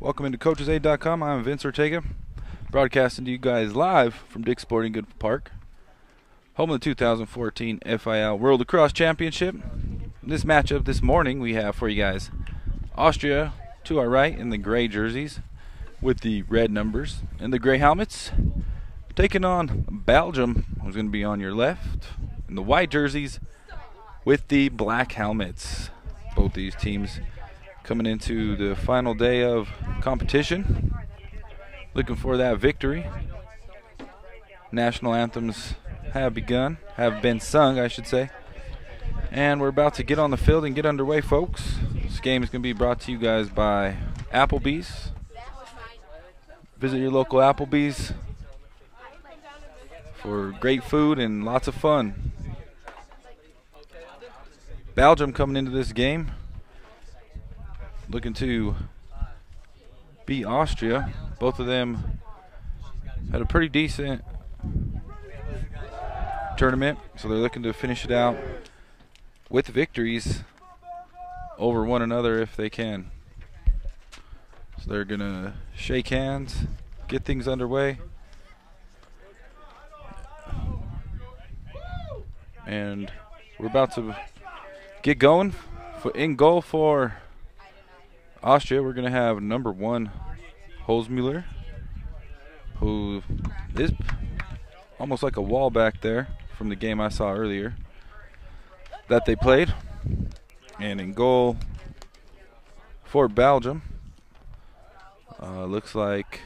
Welcome into CoachesAid.com. I'm Vince Ortega, broadcasting to you guys live from Dick's Sporting Goods Park, home of the 2014 FIL World Lacrosse Championship. In this matchup this morning, we have for you guys Austria to our right in the gray jerseys with the red numbers and the gray helmets, taking on Belgium, who's going to be on your left, in the white jerseys with the black helmets. Both these teams coming into the final day of competition, looking for that victory. National anthems have been sung, I should say. And we're about to get on the field and get underway, folks. This game is going to be brought to you guys by Applebee's. Visit your local Applebee's for great food and lots of fun. Belgium coming into this game looking to beat Austria. Both of them had a pretty decent tournament, so they're looking to finish it out with victories over one another if they can. So they're going to shake hands, get things underway. And we're about to get going. In goal for Austria, we're going to have number 1, Holzmuller, who is almost like a wall back there from the game I saw earlier that they played. And in goal for Belgium, looks like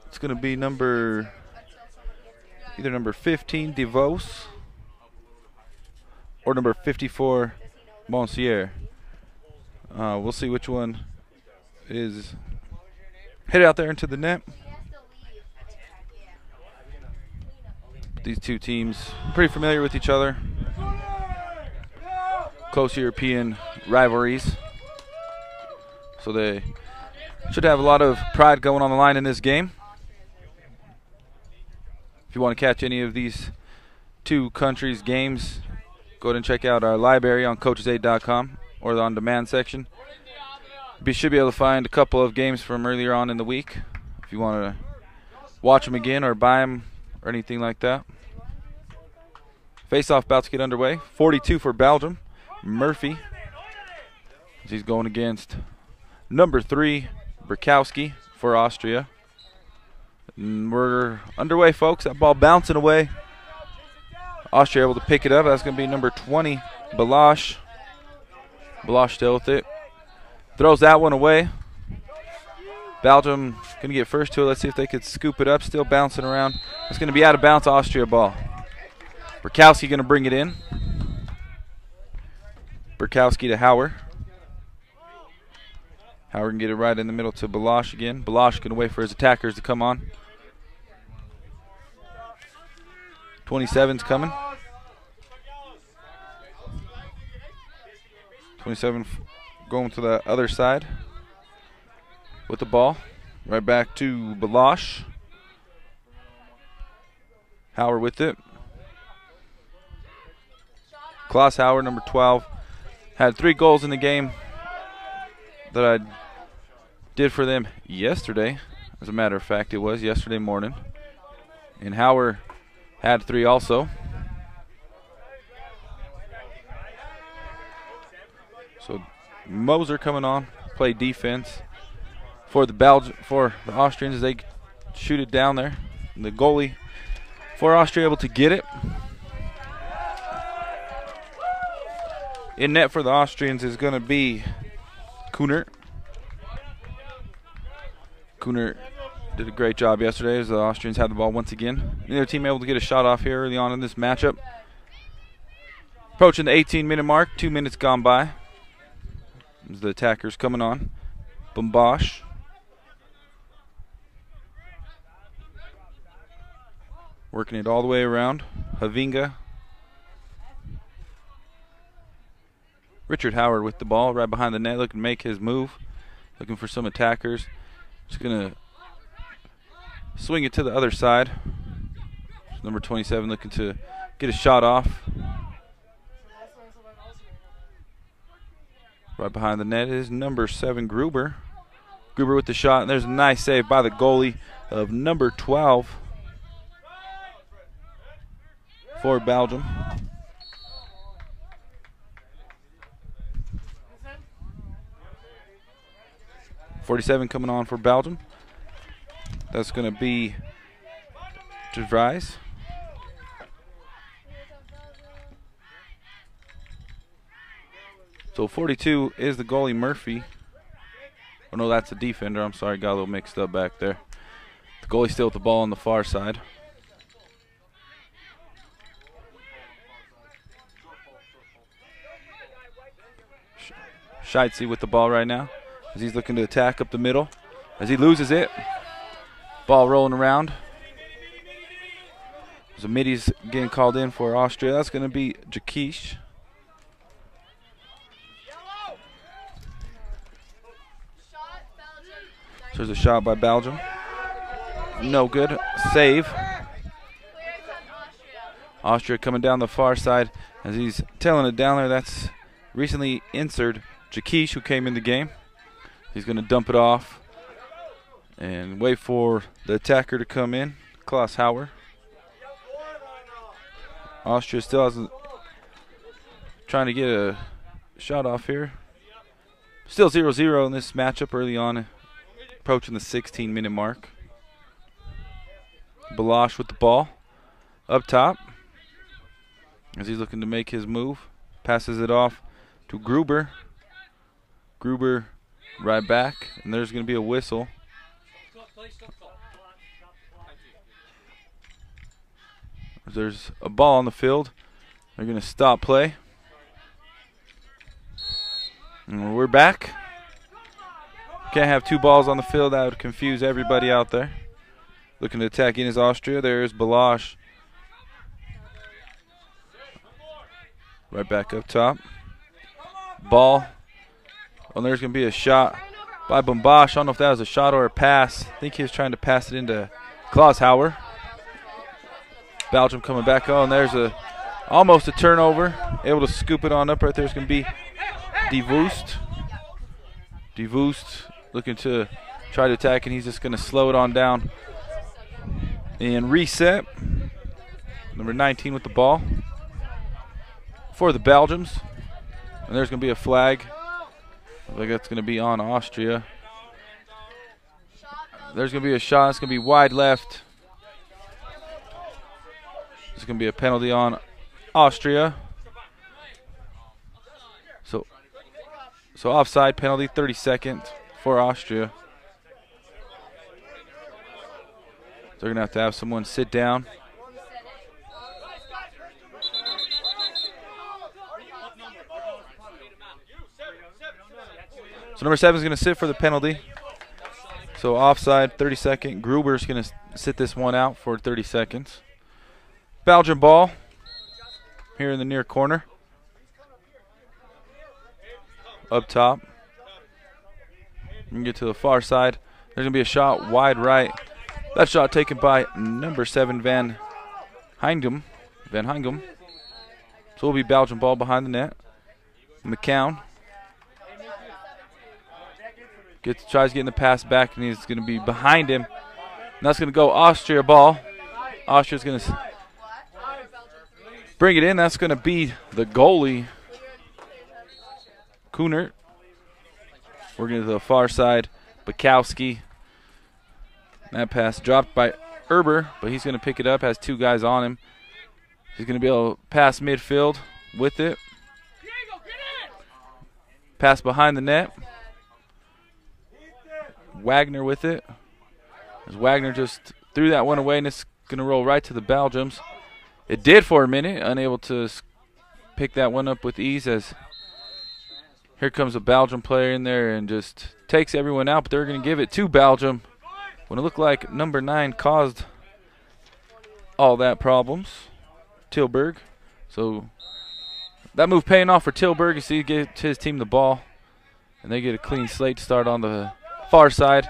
it's going to be either number 15, DeVos, or number 54, Monsieur. We'll see which one is headed out there into the net. These two teams pretty familiar with each other. Close European rivalries. So they should have a lot of pride going on the line in this game. If you want to catch any of these two countries' games, go ahead and check out our library on coachesaid.com or the on-demand section. You should be able to find a couple of games from earlier on in the week if you want to watch them again or buy them or anything like that. Face-off about to get underway. 42 for Belgium. Murphy, as he's going against number 3, Burkowski for Austria. And we're underway, folks. That ball bouncing away. Austria able to pick it up. That's going to be number 20, Balash. Balash still with it. Throws that one away. Belgium going to get first to it. Let's see if they could scoop it up. Still bouncing around. It's going to be out of bounds, Austria ball. Burkowski going to bring it in. Burkowski to Hauer. Hauer can get it right in the middle to Balash again. Balash can wait for his attackers to come on. 27's coming. 27 going to the other side with the ball. Right back to Balash. Hauer with it. Klaus Hauer, number 12, had 3 goals in the game that I did for them yesterday. As a matter of fact, it was yesterday morning. And Hauer had 3 also. So Moser coming on, play defense for the Austrians as they shoot it down there. And the goalie for Austria able to get it. In net for the Austrians is going to be Kunert. Kunert did a great job yesterday as the Austrians had the ball once again. Neither team able to get a shot off here early on in this matchup. Approaching the 18-minute mark, 2 minutes gone by. As the attackers coming on. Bumbash. Working it all the way around. Havinga. Richard Howard with the ball right behind the net, looking to make his move. Looking for some attackers. Just going to swing it to the other side. Number 27 looking to get a shot off. Right behind the net is number 7, Gruber. Gruber with the shot, and there's a nice save by the goalie of number 12 for Belgium. .47 coming on for Belgium. That's going to be De Vries. So 42 is the goalie, Murphy. Oh no, that's a defender. I'm sorry, got a little mixed up back there. The goalie still with the ball on the far side. Scheitze with the ball right now as he's looking to attack up the middle. As he loses it, ball rolling around. So middies getting called in for Austria. That's going to be Jakish. So there's a shot by Belgium. No good. Save. Austria coming down the far side as he's tailing it down there. That's recently inserted Jakish, who came in the game. He's going to dump it off and wait for the attacker to come in, Klaus Hauer. Austria still hasn't trying to get a shot off here. Still 0-0 in this matchup early on, approaching the 16-minute mark. Balash with the ball up top. as he's looking to make his move. Passes it off to Gruber. Gruber right back, and there's going to be a whistle. There's a ball on the field. They're going to stop play. And we're back. Can't have two balls on the field. That would confuse everybody out there. Looking to attack in is Austria. There's Balash. Right back up top. Ball. Well, there's going to be a shot by Bombash. I don't know if that was a shot or a pass. I think he was trying to pass it into Klaushauer. Belgium coming back on. There's almost a turnover. Able to scoop it on up right there. It's going to be Devoost. Devoost looking to try to attack, and he's just going to slow it on down. And reset. Number 19 with the ball for the Belgians. And there's going to be a flag. I think that's going to be on Austria. There's going to be a shot. It's going to be wide left. There's going to be a penalty on Austria. So offside penalty, 30 seconds for Austria. They're going to have someone sit down. So number 7 is going to sit for the penalty. So offside, 30 seconds. Gruber's going to sit this one out for 30 seconds. Belgian ball here in the near corner. Up top. We can get to the far side. There's going to be a shot wide right. That shot taken by number 7, Van Heingem. So it'll be Belgian ball behind the net. McCown tries getting the pass back, and he's going to be behind him. And that's going to go Austria ball. Austria's going to bring it in. That's going to be the goalie, Kunert. We're going to the far side. Bukowski. That pass dropped by Erber, but he's going to pick it up. Has two guys on him. He's going to be able to pass midfield with it. Pass behind the net. Wagner with it. As Wagner just threw that one away, and it's going to roll right to the Belgians. It did for a minute, unable to pick that one up with ease, as here comes a Belgian player in there and just takes everyone out, but they're going to give it to Belgium. When it looked like number 9 caused all that problems, Tilburg. So that move paying off for Tilburg. You see, he gets his team the ball, and they get a clean slate start on the far side,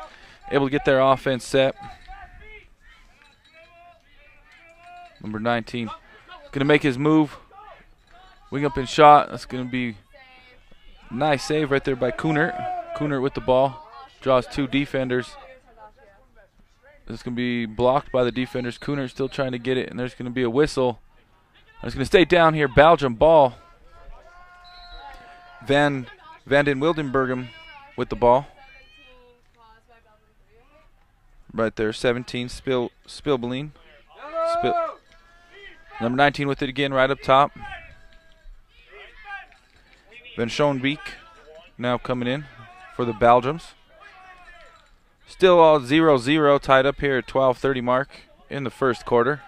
able to get their offense set. Number 19 going to make his move. Wing up and shot. That's going to be a nice save right there by Kunert. Kunert with the ball. Draws two defenders. It's going to be blocked by the defenders. Kunert still trying to get it, and there's going to be a whistle. It's going to stay down here. Belgium ball. Van den Wildenberghem with the ball. Right there, 17, Spilbeline. Number 19 with it again, right up top. Van Schoenbeek now coming in for the Belgians. Still all 0-0, tied up here at 12:30 mark in the first quarter.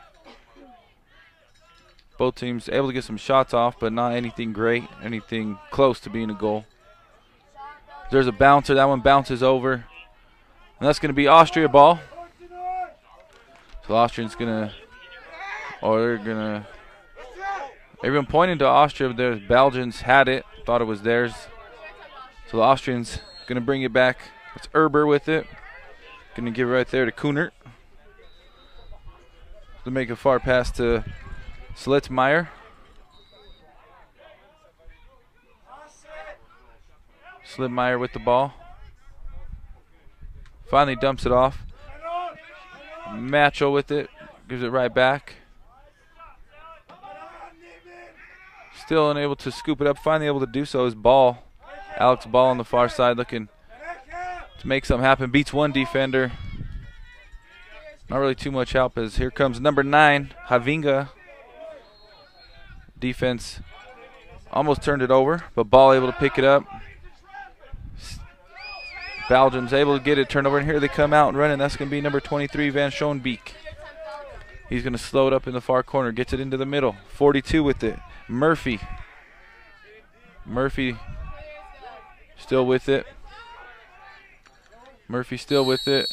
Both teams able to get some shots off, but not anything great, anything close to being a goal. There's a bouncer. That one bounces over. And that's going to be Austria ball. So Austrians going to, or they're going to, everyone pointing to Austria, but the Belgians had it, thought it was theirs. So the Austrians going to bring it back. It's Erber with it. Going to give it right there to Kunert. To make a far pass to Slitzmeyer. Slitzmeyer with the ball. Finally dumps it off. Matchel with it. Gives it right back. Still unable to scoop it up. Finally able to do so is Ball. Alex Ball on the far side looking to make something happen. Beats one defender. Not really too much help, as here comes number 9, Havinga. Defense almost turned it over, but Ball able to pick it up. Belgium's able to get it turned over, and here they come out and running. That's going to be number 23, Van Schoenbeek. He's going to slow it up in the far corner, gets it into the middle. 42 with it. Murphy still with it. Murphy still with it.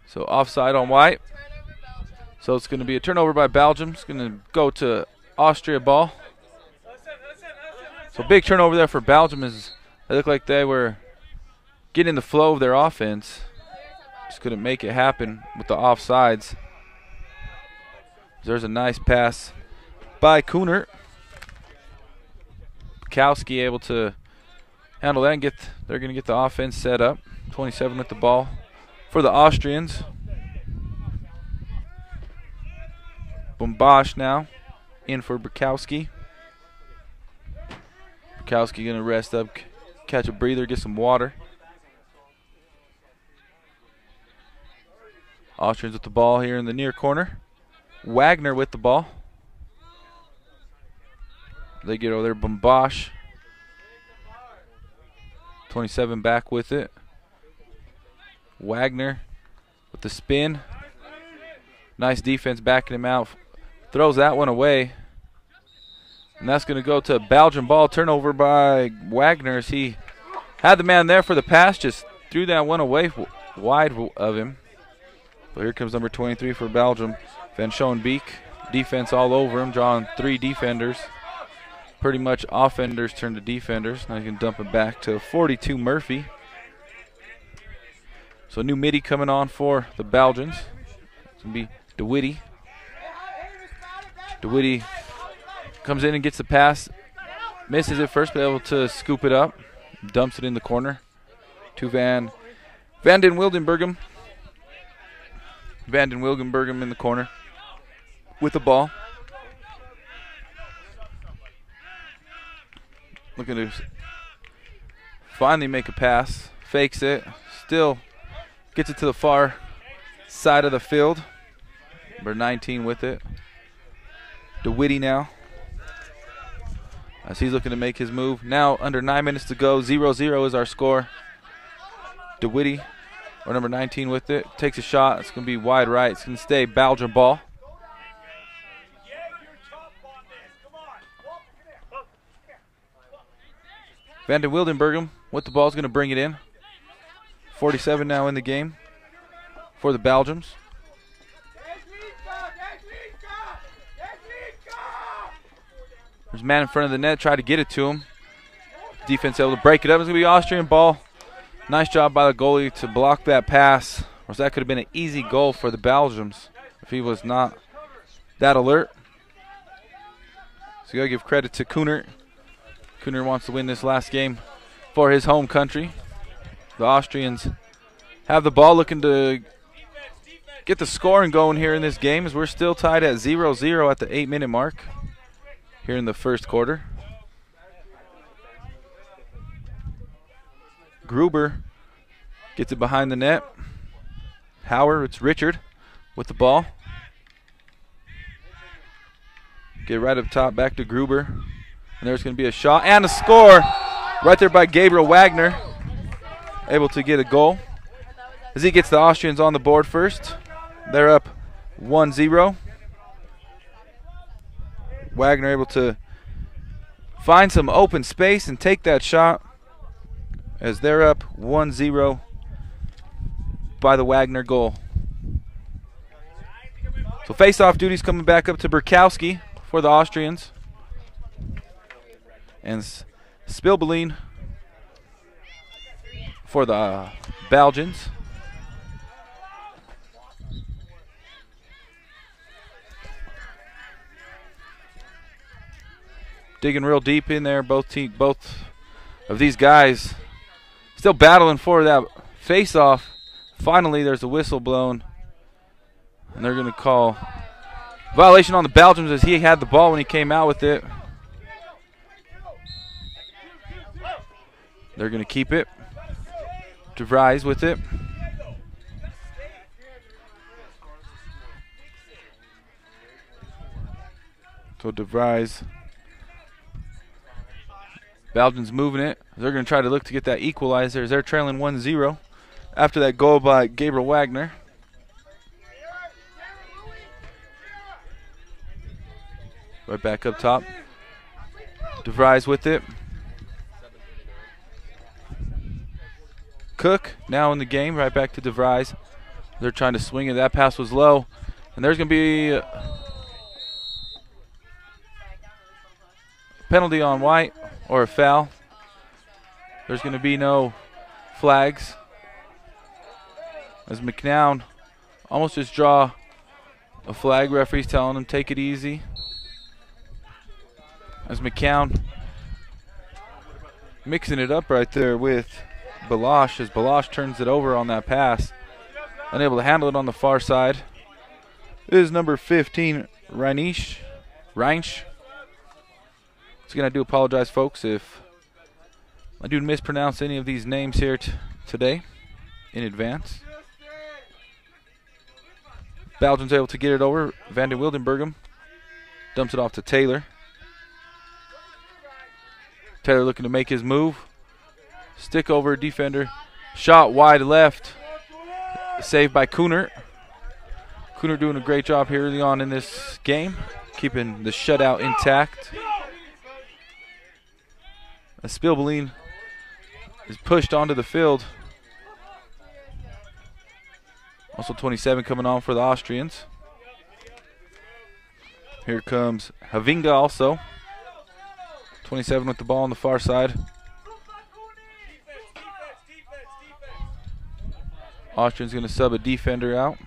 So offside on White. So it's going to be a turnover by Belgium. It's going to go to Austria ball. So big turnover there for Belgium. As they look like they were getting in the flow of their offense. Just couldn't make it happen with the offsides. There's a nice pass by Kunert. Kowski able to handle that and they're going to get the offense set up. 27 with the ball for the Austrians. Bombash now in for Bukowski. Bukowski going to rest up, catch a breather, get some water. Austrians with the ball here in the near corner. Wagner with the ball. They get over there, Bombash. 27 back with it. Wagner with the spin. Nice defense backing him out. Throws that one away. And that's going to go to Belgian ball. Turnover by Wagner as he had the man there for the pass. Just threw that one away wide of him. But here comes number 23 for Belgium. Van Schoenbeek. Defense all over him, drawing 3 defenders. Pretty much offenders turn to defenders. Now you can dump it back to 42 Murphy. So new midi coming on for the Belgians. It's going to be DeWitty. DeWitty comes in and gets the pass. Misses it first, but able to scoop it up. Dumps it in the corner to Van den Wildenberghem. Van den Wildenberghem in the corner with the ball. Looking to finally make a pass. Fakes it. Still gets it to the far side of the field. Number 19 with it. DeWitty now. As he's looking to make his move. Now under 9 minutes to go. 0-0 is our score. DeWitty, or number 19 with it. Takes a shot. It's going to be wide right. It's going to stay Belgian ball. Van den Wildenberghem with the ball is going to bring it in. 47 now in the game for the Belgians. There's a man in front of the net, tried to get it to him. Defense able to break it up. It's going to be Austrian ball. Nice job by the goalie to block that pass. Or that could have been an easy goal for the Belgians if he was not that alert. So you got to give credit to Kunert. Kunert wants to win this last game for his home country. The Austrians have the ball, looking to get the scoring going here in this game as we're still tied at 0-0 at the 8-minute mark here in the first quarter. Gruber gets it behind the net. Howard, it's Richard with the ball. Get right up top, back to Gruber. And there's going to be a shot and a score right there by Gabriel Wagner. Able to get a goal as he gets the Austrians on the board first. They're up 1-0. Wagner able to find some open space and take that shot as they're up 1-0 by the Wagner goal. So face-off duty's coming back up to Burkowski for the Austrians. And Spilbeline for the Belgians. Digging real deep in there, both of these guys still battling for that face-off. Finally, there's a whistle blown, and they're going to call violation on the Belgians as he had the ball when he came out with it. They're going to keep it. DeVries with it. So De Vries. Belgians moving it. They're going to try to look to get that equalizer as they're trailing 1-0 after that goal by Gabriel Wagner. Right back up top. De Vries with it. Cook now in the game. Right back to De Vries. They're trying to swing it. That pass was low. And there's going to be a penalty on White or a foul. There's going to be no flags. As McNown almost just draw a flag. Referee's telling him take it easy. As McCown mixing it up right there with Balosh as Balosh turns it over on that pass. Unable to handle it on the far side. It is number 15, Reinsch. So again, I do apologize, folks, if I do mispronounce any of these names here today in advance. Belgium's able to get it over. Van den Wildenberghem dumps it off to Taylor. Taylor looking to make his move. Stick over defender. Shot wide left. Saved by Kunert. Kunert doing a great job here early on in this game, keeping the shutout intact. As Spielberlin is pushed onto the field. Also 27 coming on for the Austrians. Here comes Havinga also. 27 with the ball on the far side. Austrian's going to sub a defender out.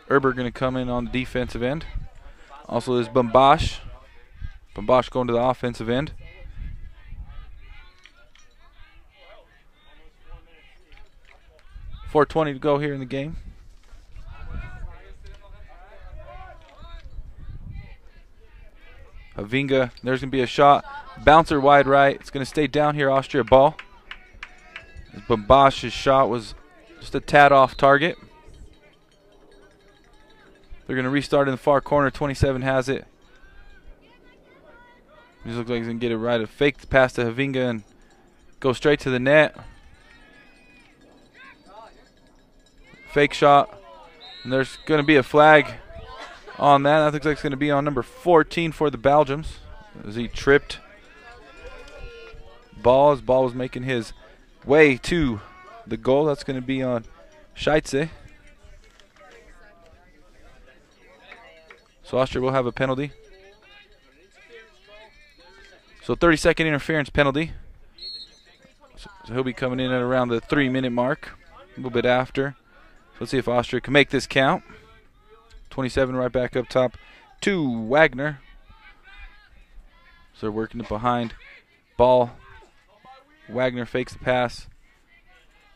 Erber going to come in on the defensive end. Also is Bambash. Bambash going to the offensive end. .420 to go here in the game. Havinga, there's going to be a shot. Bouncer wide right. It's going to stay down here, Austria ball. Bambash's shot was just a tad off target. They're going to restart in the far corner. 27 has it. Just looks like he's going to get it right. A fake pass to Havinga and go straight to the net. Fake shot. And there's going to be a flag on that. That looks like it's going to be on number 14 for the Belgians as he tripped ball. His ball was making his way to the goal. That's going to be on Scheitze. So Austria will have a penalty. So 30-second interference penalty. So he'll be coming in at around the 3-minute mark, a little bit after. So let's see if Austria can make this count. 27 right back up top to Wagner. So they're working it behind. Ball. Wagner fakes the pass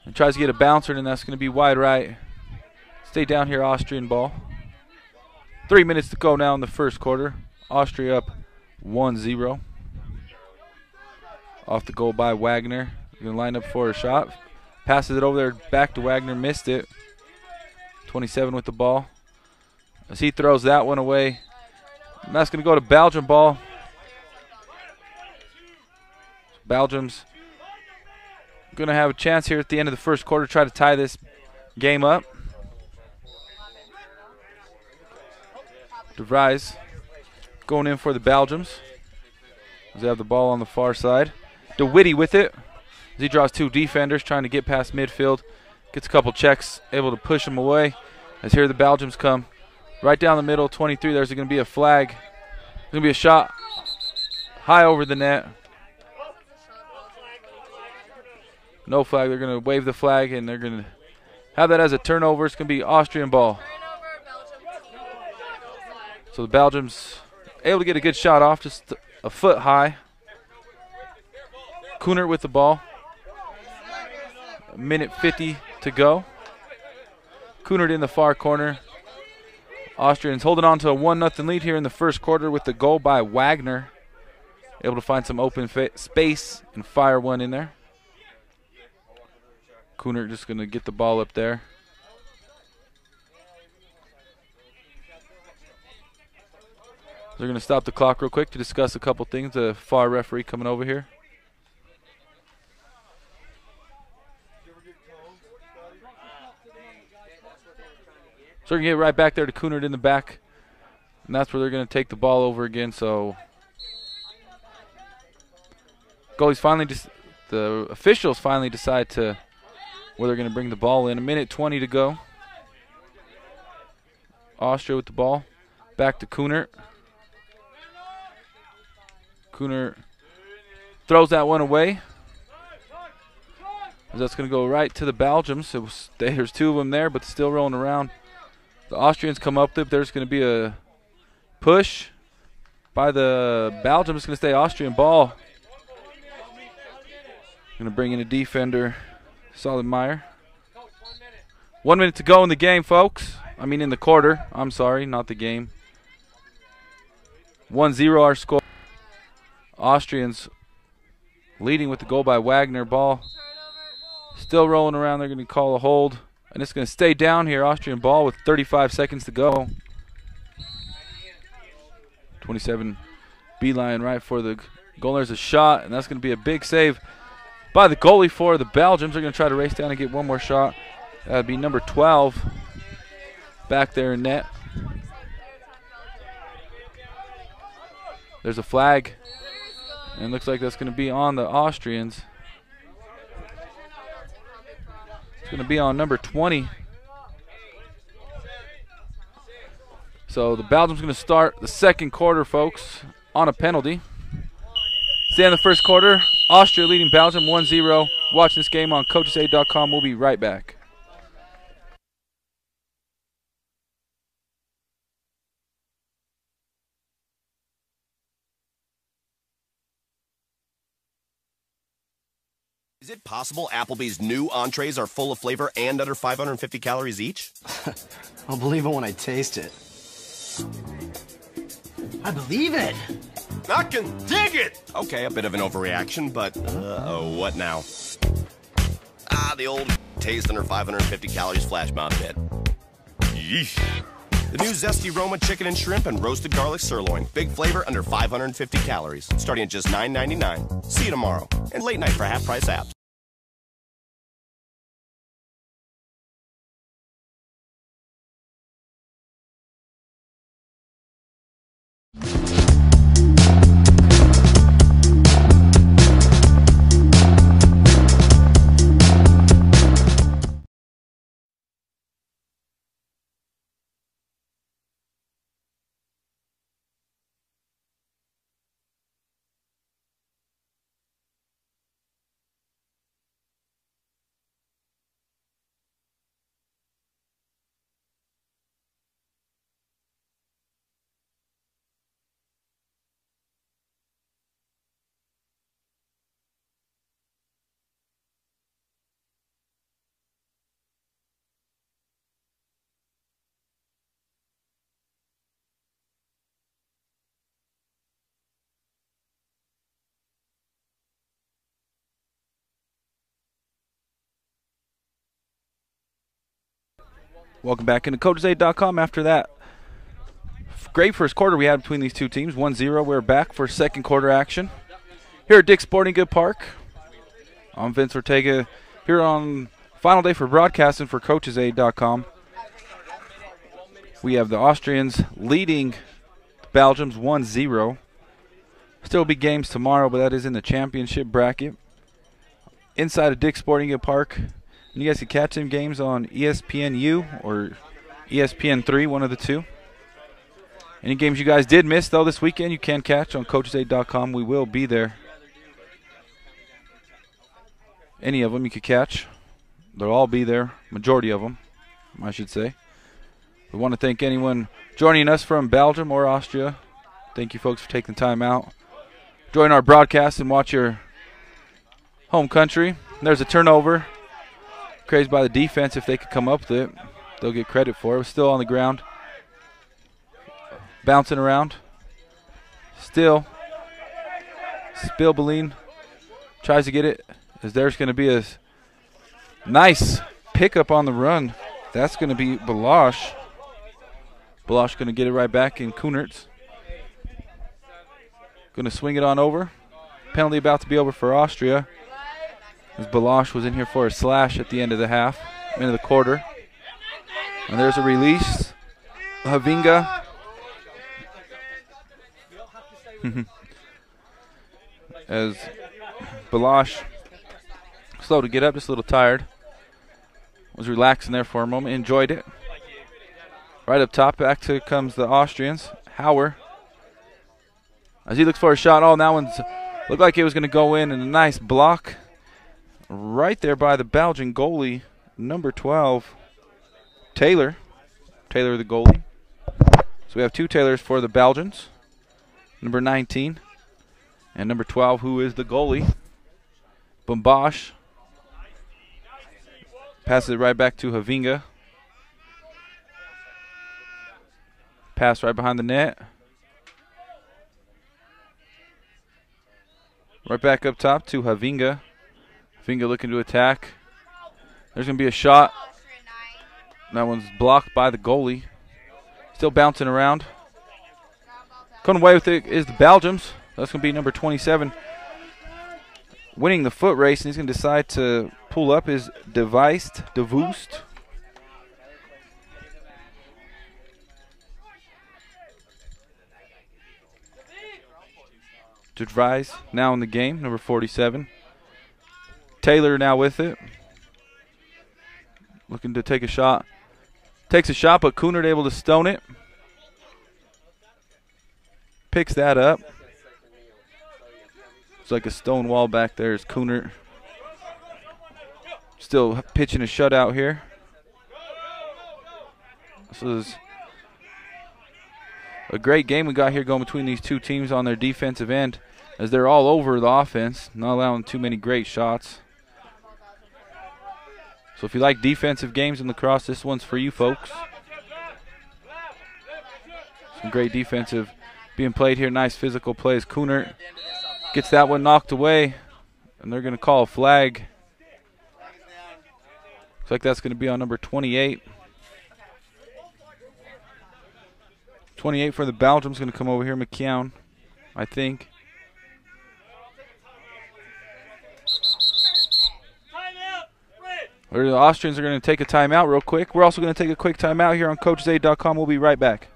and tries to get a bouncer, and that's going to be wide right. Stay down here, Austrian ball. 3 minutes to go now in the first quarter. Austria up 1-0. Off the goal by Wagner. Going to line up for a shot. Passes it over there back to Wagner. Missed it. 27 with the ball. As he throws that one away. And that's going to go to Belgium ball. Belgium's going to have a chance here at the end of the first quarter to try to tie this game up. De Vries going in for the Belgians. As they have the ball on the far side. DeWitty with it. As he draws two defenders trying to get past midfield. Gets a couple checks, able to push him away. As here the Belgians come. Right down the middle, 23. There's going to be a flag. There's going to be a shot high over the net. No flag. They're going to wave the flag, and they're going to have that as a turnover. It's going to be Austrian ball. So the Belgians able to get a good shot off, just a foot high. Kunert with the ball. A minute 50 to go. Kunert in the far corner. Austrians holding on to a 1-0 lead here in the first quarter with the goal by Wagner. Able to find some open space and fire one in there. Kunert just going to get the ball up there. They're going to stop the clock real quick to discuss a couple things. The FAR referee coming over here. So we're going to get right back there to Kunert in the back. And that's where they're going to take the ball over again. So goalies finally, the officials finally decide to where they're going to bring the ball in. 1:20 to go. Austria with the ball. Back to Kunert. Kunert throws that one away. That's going to go right to the Belgians. There's two of them there, but still rolling around. The Austrians come up there. There's going to be a push by the Belgians. It's going to stay Austrian ball. Going to bring in a defender, Solidmeyer. 1 minute to go in the game, folks. I mean in the quarter. I'm sorry, not the game. 1-0 our score. Austrians leading with the goal by Wagner. Ball still rolling around. They're going to call a hold. And it's going to stay down here. Austrian ball with 35 seconds to go. 27 beeline right for the goal. There's a shot, and that's going to be a big save by the goalie for the Belgians. They're going to try to race down and get one more shot. That would be number 12 back there in net. There's a flag. And it looks like that's going to be on the Austrians. It's going to be on number 20. So the Belgium's going to start the second quarter, folks, on a penalty. Stay in the first quarter. Austria leading Belgium 1-0. Watching this game on coachesaid.com. We'll be right back. Is it possible Applebee's new entrees are full of flavor and under 550 calories each? I'll believe it when I taste it. I believe it! I can dig it! Okay, a bit of an overreaction, but what now? The old taste under 550 calories flash mob bit. Yeesh. The new Zesty Roma chicken and shrimp and roasted garlic sirloin. Big flavor under 550 calories. Starting at just $9.99. See you tomorrow. And late night for half-price apps. Welcome back into coachesaid.com. After that great first quarter we had between these two teams, 1-0. We're back for second quarter action here at Dick's Sporting Good Park. I'm Vince Ortega here on final day for broadcasting for coachesaid.com. We have the Austrians leading the Belgians 1-0. Still be games tomorrow, but that is in the championship bracket. Inside of Dick's Sporting Good Park. And you guys can catch them games on ESPNU or ESPN3, one of the two. Any games you guys did miss, though, this weekend, you can catch on coachesaid.com. We will be there. Any of them you could catch. They'll all be there, majority of them, I should say. We want to thank anyone joining us from Belgium or Austria. Thank you, folks, for taking the time out. Join our broadcast and watch your home country. There's a turnover. Crazed by the defense. If they could come up with it, they'll get credit for it. We're still on the ground. Bouncing around. Still. Spilbeline tries to get it. As there's going to be a nice pickup on the run. That's going to be Balash. Balash going to get it right back in Kunert's. Going to swing it on over. Penalty about to be over for Austria, as Belgique was in here for a slash at the end of the half, end of the quarter. And there's a release. Havinga. As Belgique, slow to get up, just a little tired. Was relaxing there for a moment, enjoyed it. Right up top, back to comes the Austrians. Hauer, as he looks for a shot. Oh, and that one's looked like it was going to go in, and a nice block right there by the Belgian goalie, number 12, Taylor. Taylor, the goalie. So we have two Taylors for the Belgians, number 19 and number 12, who is the goalie. Bumbash passes it right back to Havinga. Pass right behind the net. Right back up top to Havinga. Havinga looking to attack. There's going to be a shot. That one's blocked by the goalie. Still bouncing around. Coming away with it is the Belgians. That's going to be number 27. Winning the foot race, and he's going to decide to pull up his De Voost. De Vries now in the game, number 47. Taylor now with it. Looking to take a shot. Takes a shot, but Kunert able to stone it. Picks that up. It's like a stone wall back there is Kunert. Still pitching a shutout here. This is a great game we got here going between these two teams on their defensive end, as they're all over the offense, not allowing too many great shots. So if you like defensive games in lacrosse, this one's for you folks. Some great defensive being played here. Nice physical plays. Kunert gets that one knocked away, and they're going to call a flag. Looks like that's going to be on number 28. 28 for the Belgians going to come over here, McKeown, I think. The Austrians are going to take a timeout real quick. We're also going to take a quick timeout here on CoachZay.com. We'll be right back.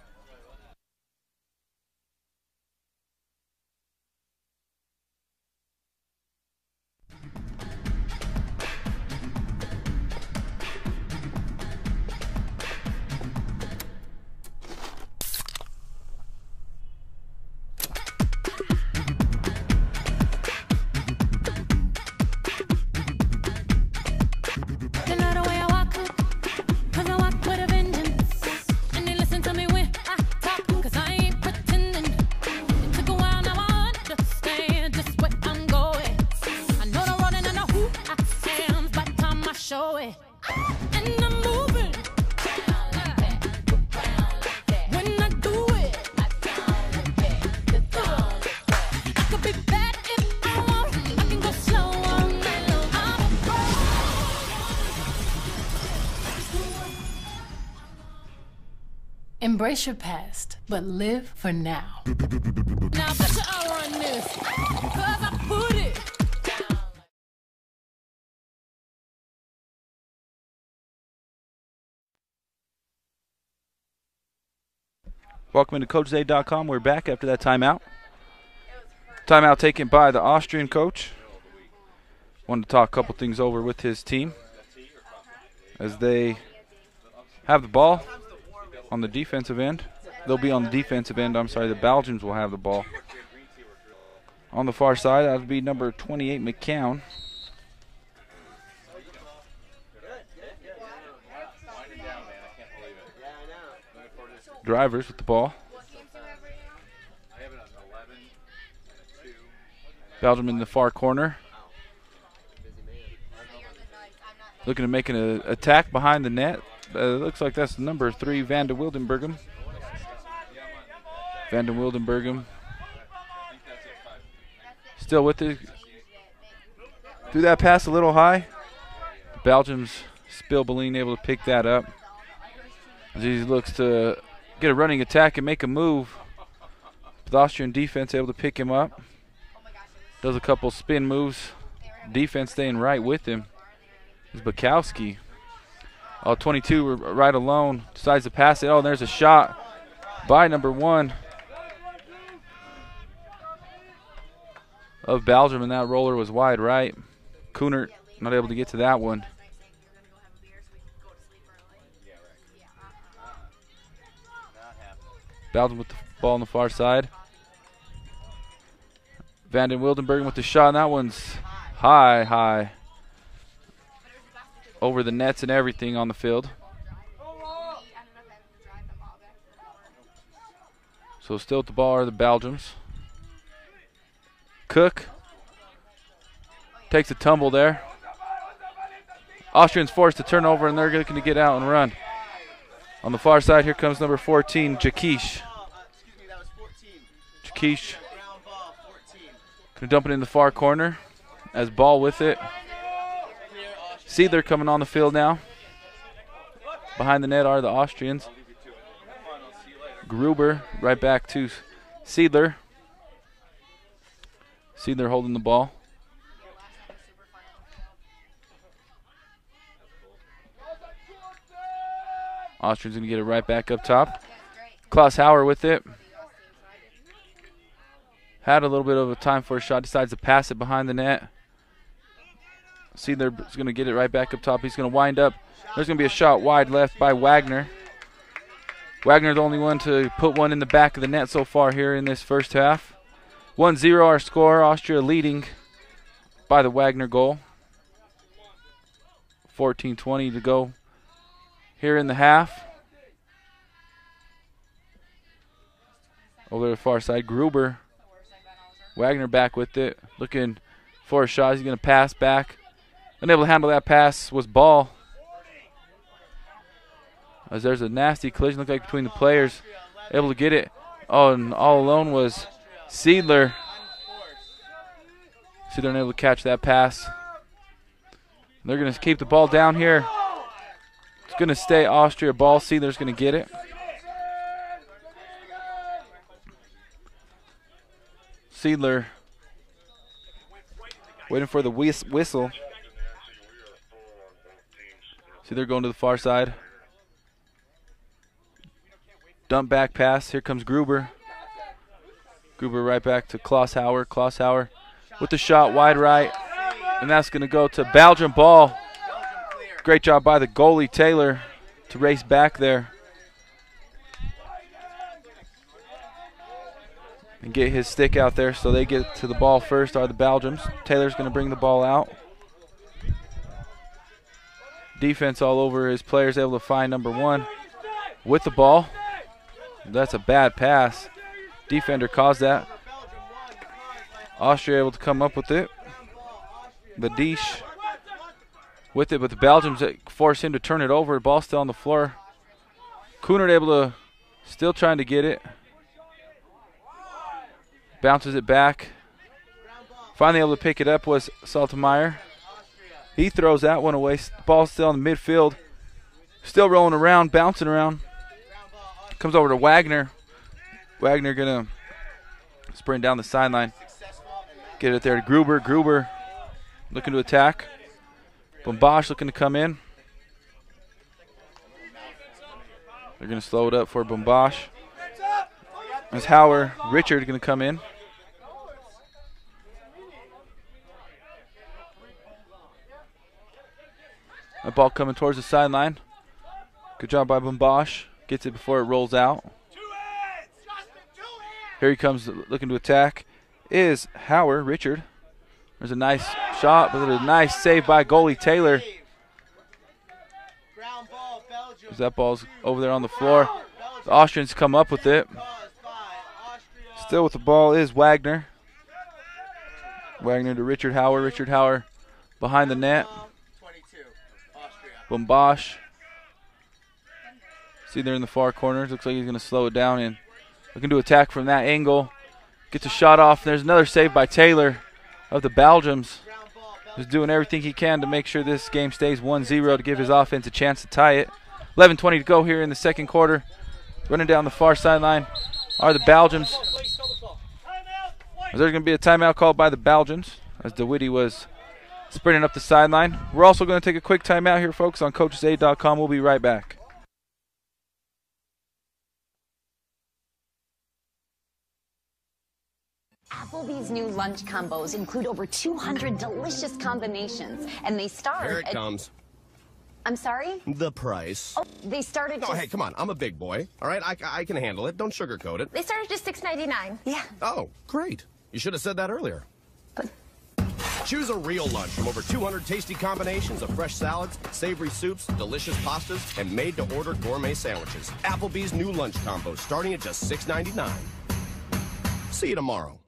Embrace your past, but live for now. Now put your hour on this, 'cause I put it down. Welcome into CoachZay.com. We're back after that timeout. Timeout taken by the Austrian coach. Wanted to talk a couple things over with his team as they have the ball on the defensive end. They'll be on the defensive end. I'm sorry, the Belgians will have the ball. On the far side, that would be number 28, McCown. Drivers with the ball. Belgium in the far corner. Looking to make an attack behind the net. Looks like that's number 3, Van de Wildenberghem. Van de Wildenberghem still with it. Threw that pass a little high. The Belgians, Spilbeline able to pick that up as he looks to get a running attack and make a move. The Austrian defense able to pick him up. Does a couple spin moves. Defense staying right with him. It's Bukowski. Oh, 22 right alone. Decides to pass it. Oh, and there's a shot by number 1 of Belgium, and that roller was wide right. Kunert not able to get to that one. Belgium with the ball on the far side. Van den Wildenbergen with the shot, and that one's high. Over the nets and everything on the field. So still at the ball are the Belgians. Cook takes a tumble there. Austrians forced to turn over, and they're looking to get out and run. On the far side, here comes number 14, Jakish. Jakish gonna dump it in the far corner as Ball with it. Seidler coming on the field now. Behind the net are the Austrians. Gruber right back to Seidler. Seidler holding the ball. Austrians going to get it right back up top. Klaus Hauer with it. Had a little bit of a time for a shot. Decides to pass it behind the net. Seidler is going to get it right back up top. He's going to wind up. There's going to be a shot wide left by Wagner. Wagner's the only one to put one in the back of the net so far here in this first half. 1-0 our score. Austria leading by the Wagner goal. 14:20 to go here in the half. Over the far side, Gruber. Wagner back with it, looking for a shot. He's going to pass back. Unable to handle that pass was Ball. As there's a nasty collision, look like between the players. Able to get it. Oh, and all alone was Seidler. Seidler unable to catch that pass. They're going to keep the ball down here. It's going to stay Austria ball. Seidler's going to get it. Seidler waiting for the whistle. Seidler going to the far side. Dump back pass. Here comes Gruber. Gruber right back to Klaus Hauer. Klaus Hauer with the shot wide right. And that's going to go to Belgium ball. Great job by the goalie, Taylor, to race back there and get his stick out there so they get to the ball first, are the Belgians. Taylor's going to bring the ball out. Defense all over his players, able to find number 1 with the ball. That's a bad pass. Defender caused that. Austria able to come up with it. Badish with it, but the Belgians force him to turn it over. The ball still on the floor. Kunert able to, still trying to get it. Bounces it back. Finally able to pick it up was Saltemeyer. He throws that one away. Ball still in the midfield. Still rolling around, bouncing around. Comes over to Wagner. Wagner going to sprint down the sideline. Get it there to Gruber. Gruber looking to attack. Bombosh looking to come in. They're going to slow it up for Bombosh. As Hauer, Richard going to come in. That ball coming towards the sideline. Good job by Bombosh. Gets it before it rolls out. Here he comes looking to attack. Is Hauer, Richard. There's a nice shot, but a nice save by goalie Taylor. As that ball's over there on the floor. The Austrians come up with it. Still with the ball is Wagner. Wagner to Richard Hauer. Richard Hauer behind the net. Bombosh. See there in the far corner. Looks like he's going to slow it down and looking to attack from that angle. Gets a shot off. There's another save by Taylor of the Belgians. He's doing everything he can to make sure this game stays 1-0 to give his offense a chance to tie it. 11:20 to go here in the second quarter. Running down the far sideline are the Belgians. There's going to be a timeout called by the Belgians as DeWitty was sprinting up the sideline. We're also going to take a quick timeout here, folks, on CoachesAid.com. We'll be right back. Applebee's new lunch combos include over 200 delicious combinations, and they start. Here it comes. I'm sorry? The price. Oh, they started. No, hey, come on. I'm a big boy. All right, I can handle it. Don't sugarcoat it. They started just $6.99. Yeah. Oh, great. You should have said that earlier. But choose a real lunch from over 200 tasty combinations of fresh salads, savory soups, delicious pastas, and made-to-order gourmet sandwiches. Applebee's new lunch combo starting at just $6.99. See you tomorrow.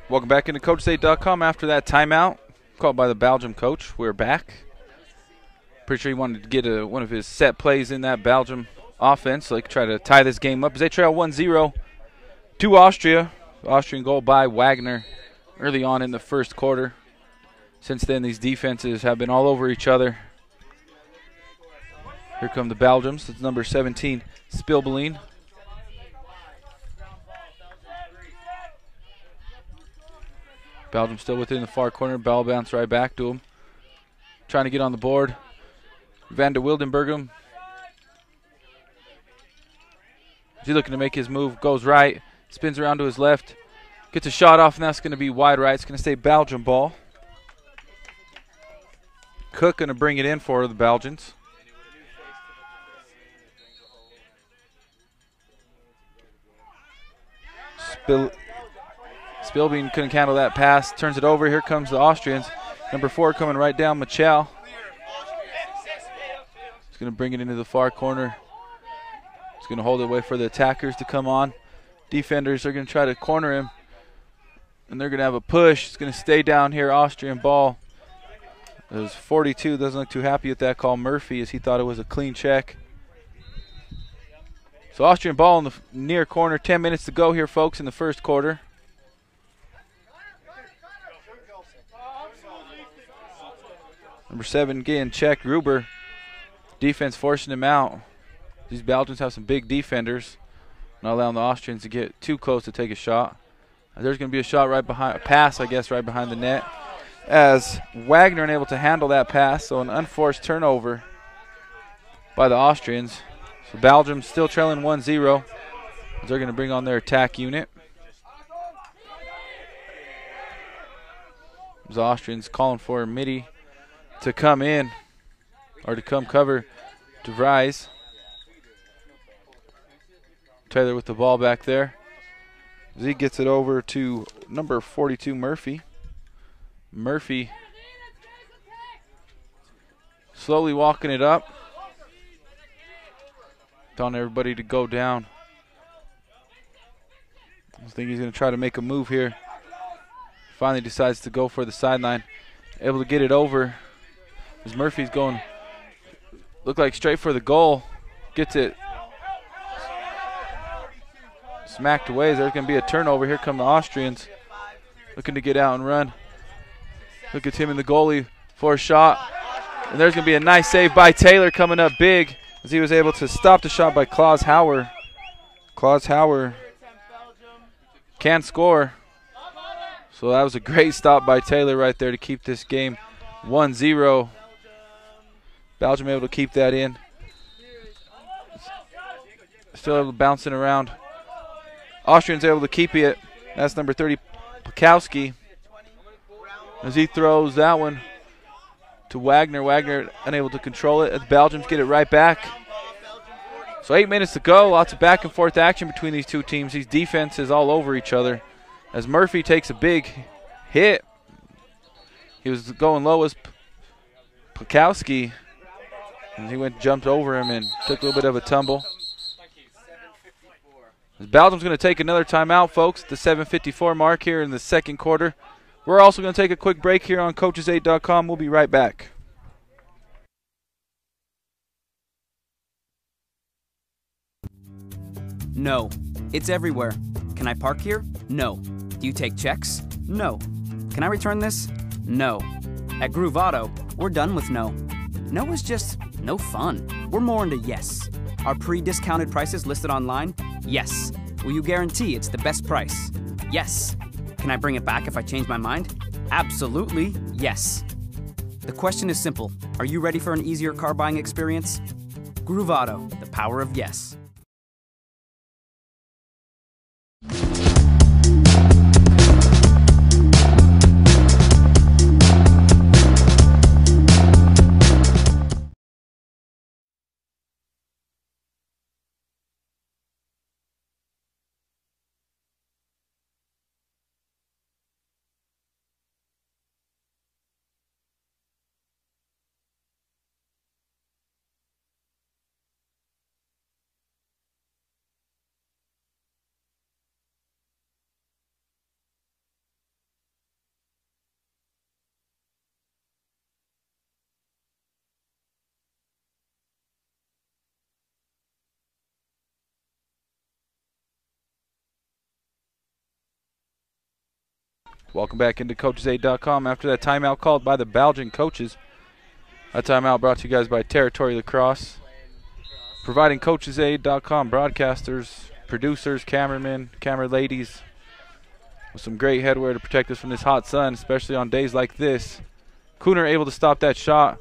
Welcome back into CoachesAid.com after that timeout called by the Belgium coach. We're back. Pretty sure he wanted to get one of his set plays in that Belgium offense, like try to tie this game up as they trail 1-0 to Austria. Austrian goal by Wagner early on in the first quarter. Since then, these defenses have been all over each other. Here come the Belgians. It's number 17, Spilbeline. Belgium still within the far corner. Ball bounce right back to him. Trying to get on the board. Van der Wildenberghem. Is he looking to make his move? Goes right. Spins around to his left. Gets a shot off, and that's going to be wide right. It's going to stay Belgium ball. Cook going to bring it in for the Belgians. Spilbein couldn't handle that pass. Turns it over. Here comes the Austrians. Number 4 coming right down, Michel. He's going to bring it into the far corner. He's going to hold it, wait for the attackers to come on. Defenders are going to try to corner him. And they're going to have a push. It's going to stay down here, Austrian ball. There's 42, doesn't look too happy with that call. Murphy, as he thought it was a clean check. So Austrian ball in the near corner. 10 minutes to go here, folks, in the first quarter. Number 7 getting checked, Gruber. Defense forcing him out. These Belgians have some big defenders. Not allowing the Austrians to get too close to take a shot. There's going to be a shot right behind, a pass, I guess, right behind the net. As Wagner unable to handle that pass, so an unforced turnover by the Austrians. So Belgium still trailing 1-0. They're going to bring on their attack unit. The Austrians calling for Mitty to come in, or to come cover De Vries. Taylor with the ball back there. Z gets it over to number 42, Murphy. Murphy slowly walking it up. Telling everybody to go down. I think he's going to try to make a move here. Finally decides to go for the sideline. Able to get it over. As Murphy's going, look like straight for the goal. Gets it smacked away. There's going to be a turnover. Here come the Austrians looking to get out and run. Look at him and the goalie for a shot. And there's going to be a nice save by Taylor coming up big as he was able to stop the shot by Klaus Hauer. Klaus Hauer can score. So that was a great stop by Taylor right there to keep this game 1-0. Belgium able to keep that in. Still able to bounce it around. Austrians able to keep it. That's number 30, Pekowski. As he throws that one to Wagner. Wagner unable to control it. As Belgians get it right back. So 8 minutes to go. Lots of back and forth action between these two teams. These defenses all over each other. As Murphy takes a big hit. He was going low as Pukowski. And he jumped over him and took a little bit of a tumble. Belgium's going to take another timeout, folks, at the 7:54 mark here in the second quarter. We're also going to take a quick break here on Coaches8.com. We'll be right back. No. It's everywhere. Can I park here? No. Do you take checks? No. Can I return this? No. At Groove Auto, we're done with no. No is just no fun. We're more into yes. Are pre-discounted prices listed online? Yes. Will you guarantee it's the best price? Yes. Can I bring it back if I change my mind? Absolutely yes. The question is simple. Are you ready for an easier car buying experience? Groove Auto, the power of yes. Welcome back into Coaches8.com after that timeout called by the Belgian coaches. That timeout brought to you guys by Territory Lacrosse, providing Coaches8.com broadcasters, producers, cameramen, camera ladies with some great headwear to protect us from this hot sun, especially on days like this. Cooner able to stop that shot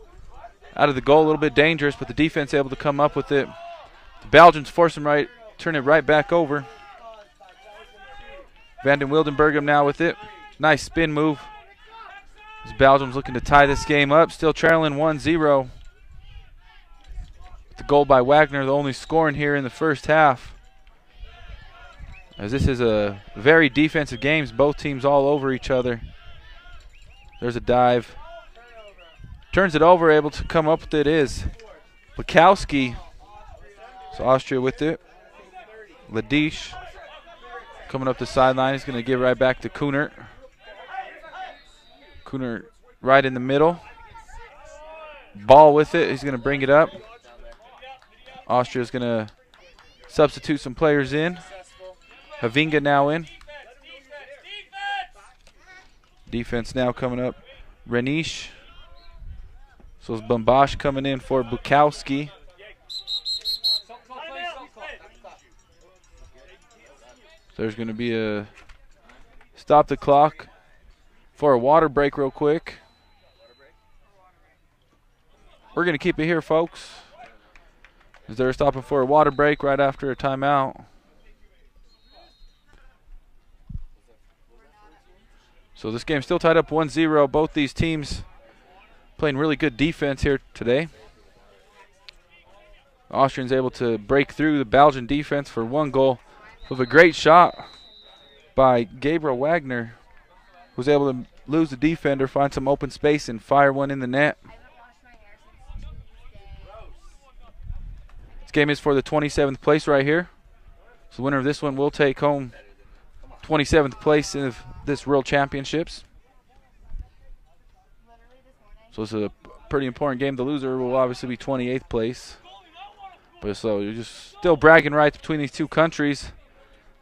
out of the goal, a little bit dangerous, but the defense able to come up with it. The Belgians force him right, turn it right back over. Vanden Wildenberghem now with it. Nice spin move. As Belgium's looking to tie this game up, still trailing 1-0. The goal by Wagner, the only scoring here in the first half. As this is a very defensive game, both teams all over each other. There's a dive. Turns it over, able to come up with it is Bukowski. So Austria with it. Ladish coming up the sideline. He's going to give right back to Cooner. Cooner right in the middle. Ball with it. He's going to bring it up. Austria's going to substitute some players in. Havinga now in. Defense now coming up. Renish. So it's Bumbash coming in for Bukowski. There's going to be a stop the clock for a water break real quick. We're going to keep it here, folks, as they're stopping for a water break right after a timeout. So this game's still tied up 1-0. Both these teams playing really good defense here today. The Austrians able to break through the Belgian defense for one goal with a great shot by Gabriel Wagner, who's able to lose the defender, find some open space, and fire one in the net. This game is for the 27th place right here. So the winner of this one will take home 27th place in this World Championships. So it's a pretty important game. The loser will obviously be 28th place. But so you're just still bragging rights between these two countries.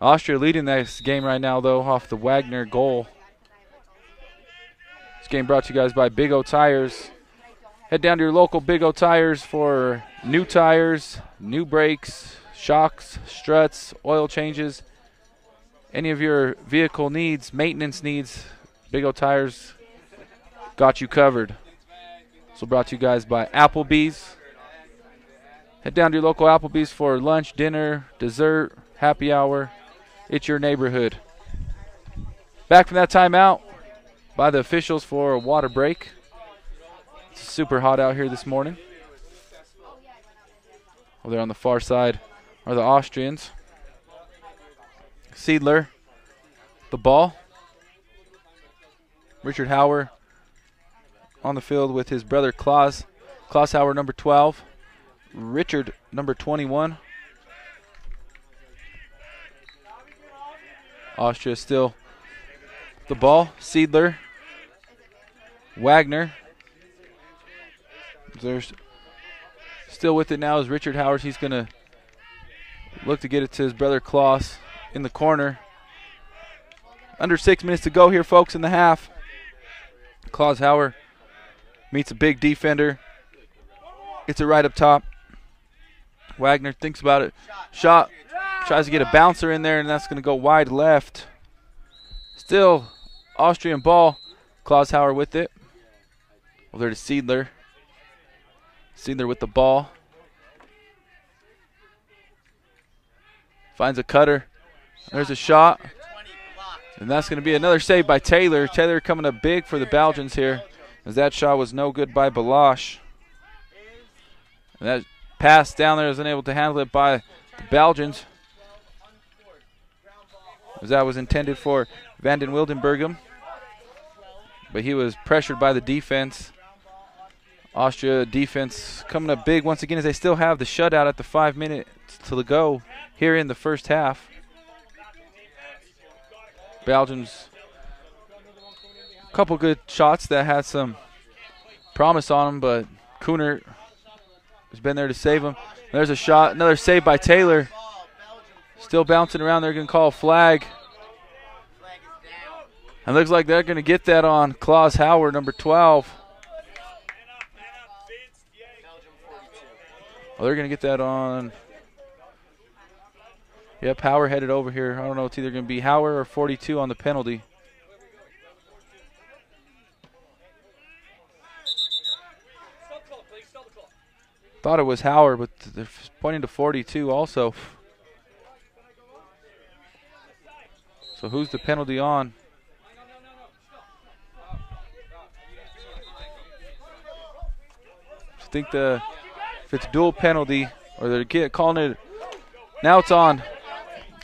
Austria leading this game right now, though, off the Wagner goal. This game brought to you guys by Big O Tires. Head down to your local Big O Tires for new tires, new brakes, shocks, struts, oil changes. Any of your vehicle needs, maintenance needs, Big O Tires got you covered. So brought to you guys by Applebee's. Head down to your local Applebee's for lunch, dinner, dessert, happy hour. It's your neighborhood. Back from that timeout by the officials for a water break. It's super hot out here this morning. Over there on the far side, are the Austrians. Seidler, the ball. Richard Hauer on the field with his brother Klaus. Klaus Hauer, number 12. Richard, number 21. Austria still the ball. Seidler. Wagner. There's still with it now is Richard Howard. He's going to look to get it to his brother Klaus in the corner. Under 6 minutes to go here, folks, in the half. Klaus Hauer meets a big defender. Gets it right up top. Wagner thinks about it. Shot. Tries to get a bouncer in there, and that's going to go wide left. Still Austrian ball. Klaus Hauer with it. Over there to Seidler. Seidler with the ball. Finds a cutter. There's a shot. And that's going to be another save by Taylor. Taylor coming up big for the Belgians here, as that shot was no good by Balash. And that pass down there is unable to handle it by the Belgians, as that was intended for Van den Wildenberghem. But he was pressured by the defense. Austria defense coming up big once again, as they still have the shutout at the 5 minutes to go here in the first half. Belgians, a couple good shots that had some promise on them, but Kuhnert has been there to save them. There's a shot, another save by Taylor. Still bouncing around. They're going to call a flag. And looks like they're going to get that on Klaus Hauer, number 12. Oh, they're going to get that on. Yep, Hauer headed over here. I don't know, it's either going to be Hauer or 42 on the penalty. Thought it was Hauer, but they're pointing to 42 also. So who's the penalty on? I think if it's dual penalty, or they're calling it, now it's on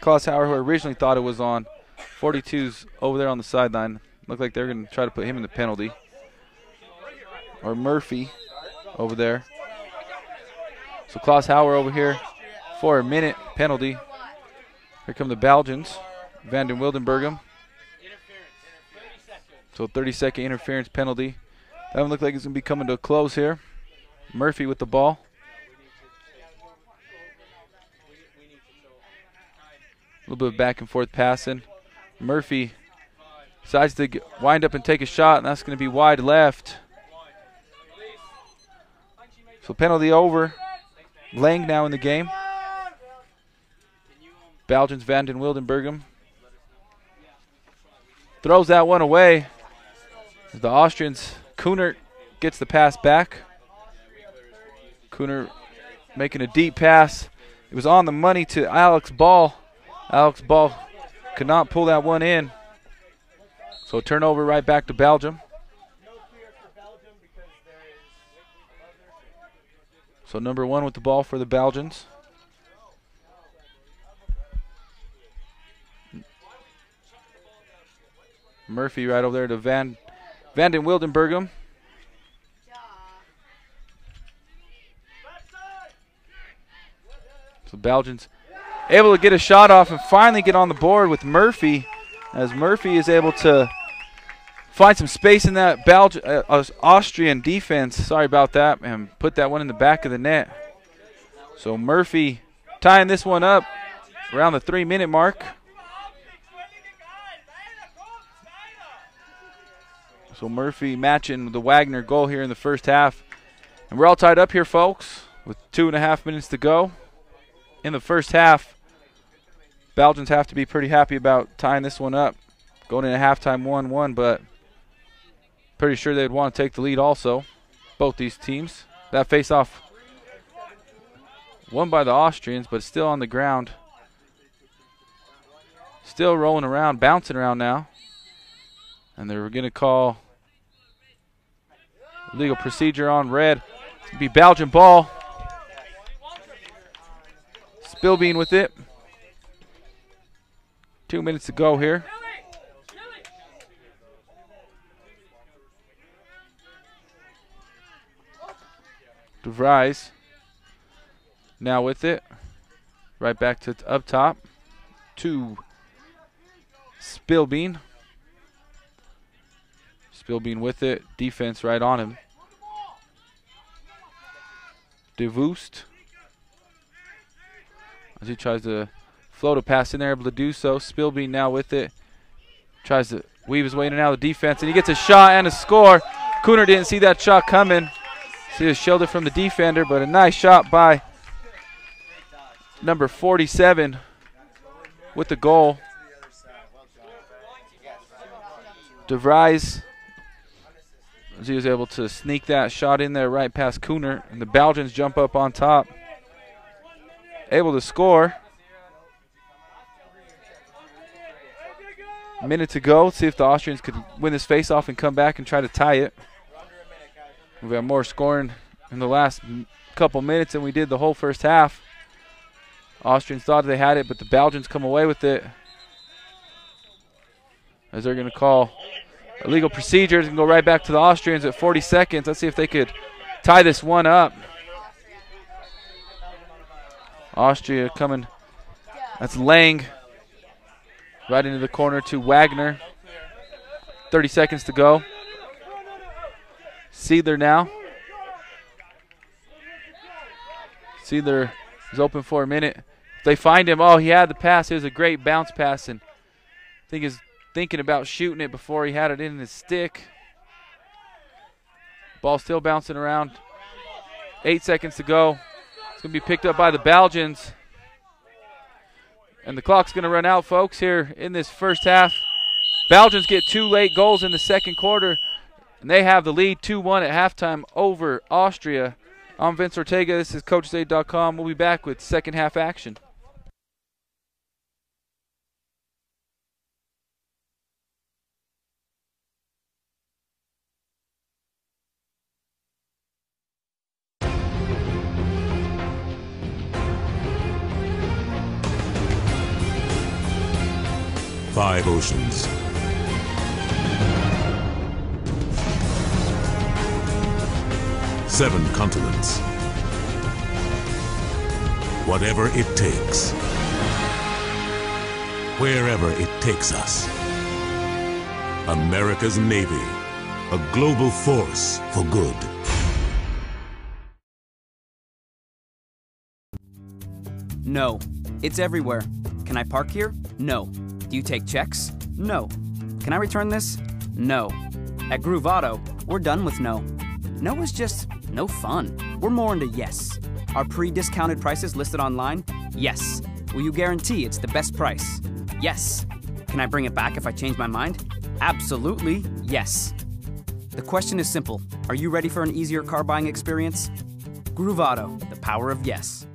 Klaus Hauer, who originally thought it was on. 42's over there on the sideline. Look like they're going to try to put him in the penalty. Or Murphy over there. So Klaus Hauer over here for a minute penalty. Here come the Belgians. Van den Wildenberghem. So 30-second interference penalty. That one looked like it's going to be coming to a close here. Murphy with the ball. A little bit of back and forth passing. Murphy decides to wind up and take a shot, and that's going to be wide left. So penalty over. Lang now in the game. Belgians, Van den Wildenberghem throws that one away. The Austrians, Kuhnert gets the pass back. Kuhnert making a deep pass. It was on the money to Alex Ball. Alex Ball could not pull that one in. So turnover right back to Belgium. So number 1 with the ball for the Belgians. Murphy right over there to Van den Wildenberghem. So Belgians able to get a shot off and finally get on the board with Murphy, as Murphy is able to find some space in that Austrian defense. Sorry about that, and put that one in the back of the net. So Murphy tying this one up around the 3-minute mark. So Murphy matching the Wagner goal here in the first half. And we're all tied up here, folks, with 2.5 minutes to go in the first half. Belgians have to be pretty happy about tying this one up. Going into halftime 1-1, but pretty sure they'd want to take the lead also, both these teams. That face-off won by the Austrians, but still on the ground. Still rolling around, bouncing around now. And they're going to call legal procedure on red. It's going to be Belgian ball. Spillbean with it. 2 minutes to go here. DeVries now with it. Right back to up top to Spillbean. Spillbean with it. Defense right on him. DeVoost. As he tries to float a pass in there, able to do so. Spillbean now with it. Tries to weave his way in and out of the defense, and he gets a shot and a score. Cooner didn't see that shot coming. See a shoulder from the defender, but a nice shot by number 47 with the goal. DeVries, as he was able to sneak that shot in there right past Cooner, and the Belgians jump up on top. Able to score. A minute to go. Let's see if the Austrians could win this face-off and come back and try to tie it. We've got more scoring in the last couple minutes than we did the whole first half. Austrians thought they had it, but the Belgians come away with it. As they're going to call illegal procedures and go right back to the Austrians at 40 seconds. Let's see if they could tie this one up. Austria coming. That's Lang. Right into the corner to Wagner. 30 seconds to go. Seidler now. Seidler is open for a minute. If they find him, oh, he had the pass. It was a great bounce pass, and I think he's thinking about shooting it before he had it in his stick. Ball still bouncing around. 8 seconds to go. It's going to be picked up by the Belgians. And the clock's going to run out, folks, here in this first half. Belgians get 2 late goals in the second quarter, and they have the lead 2-1 at halftime over Austria. I'm Vince Ortega. This is CoachesAid.com. We'll be back with second half action. Five oceans. Seven continents. Whatever it takes. Wherever it takes us. America's Navy. A global force for good. No. It's everywhere. Can I park here? No. Do you take checks? No. Can I return this? No. At Groove Auto, we're done with no. No is just no fun. We're more into yes. Are pre-discounted prices listed online? Yes. Will you guarantee it's the best price? Yes. Can I bring it back if I change my mind? Absolutely yes. The question is simple. Are you ready for an easier car buying experience? Groove Auto, the power of yes.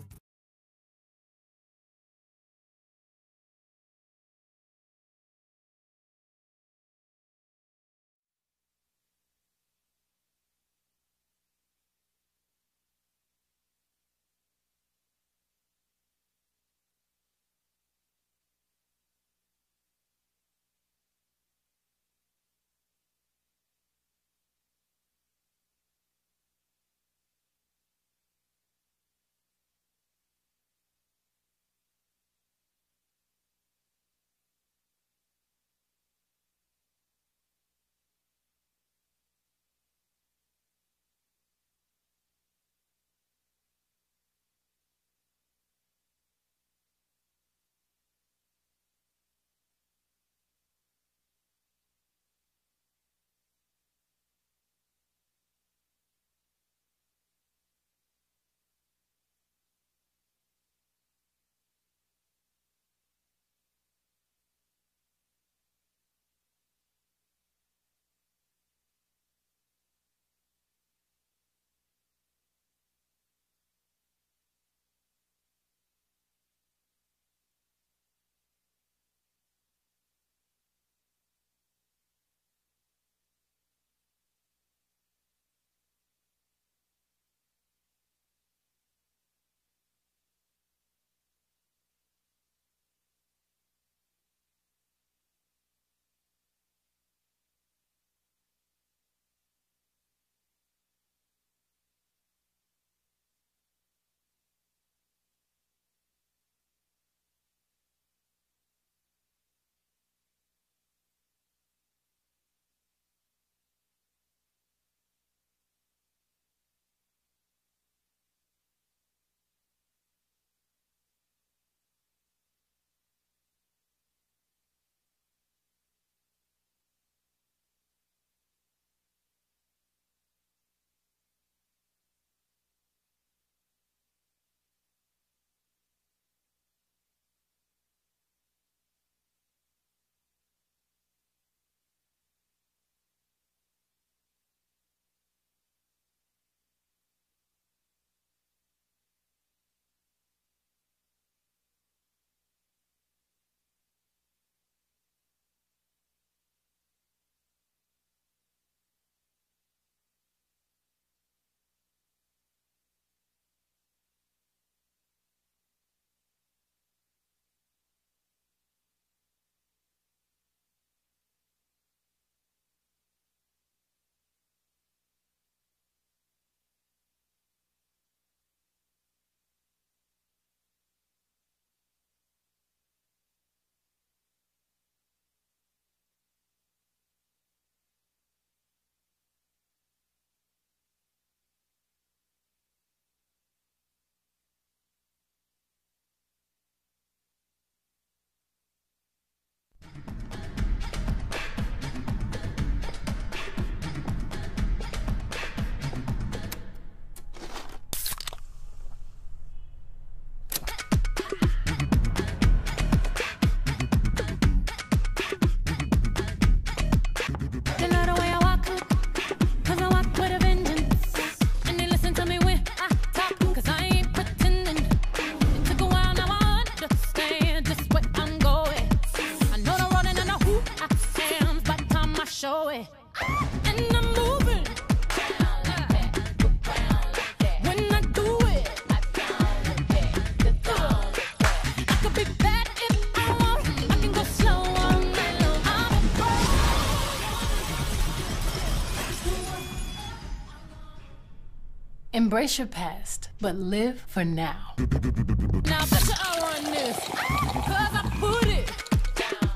Embrace your past, but live for now. Now bet you I'll run this, 'cause I put it down.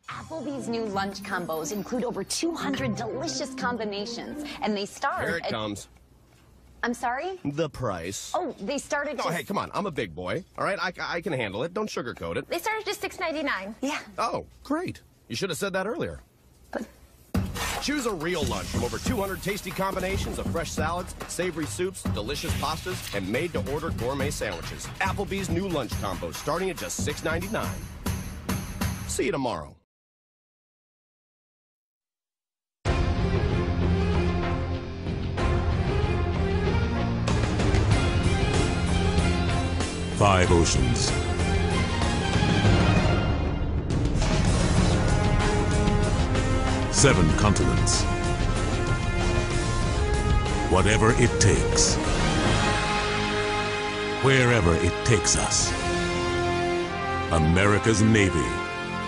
Applebee's new lunch combos include over 200 delicious combinations, and they start Here it comes. I'm sorry? The price. Oh, they started Oh, hey, come on. I'm a big boy. All right, I can handle it. Don't sugarcoat it. They started just $6.99. Yeah. Oh, great. You should have said that earlier. Choose a real lunch from over 200 tasty combinations of fresh salads, savory soups, delicious pastas, and made-to-order gourmet sandwiches. Applebee's new lunch combos starting at just $6.99. See you tomorrow. Five oceans. Seven continents. Whatever it takes. Wherever it takes us. America's Navy.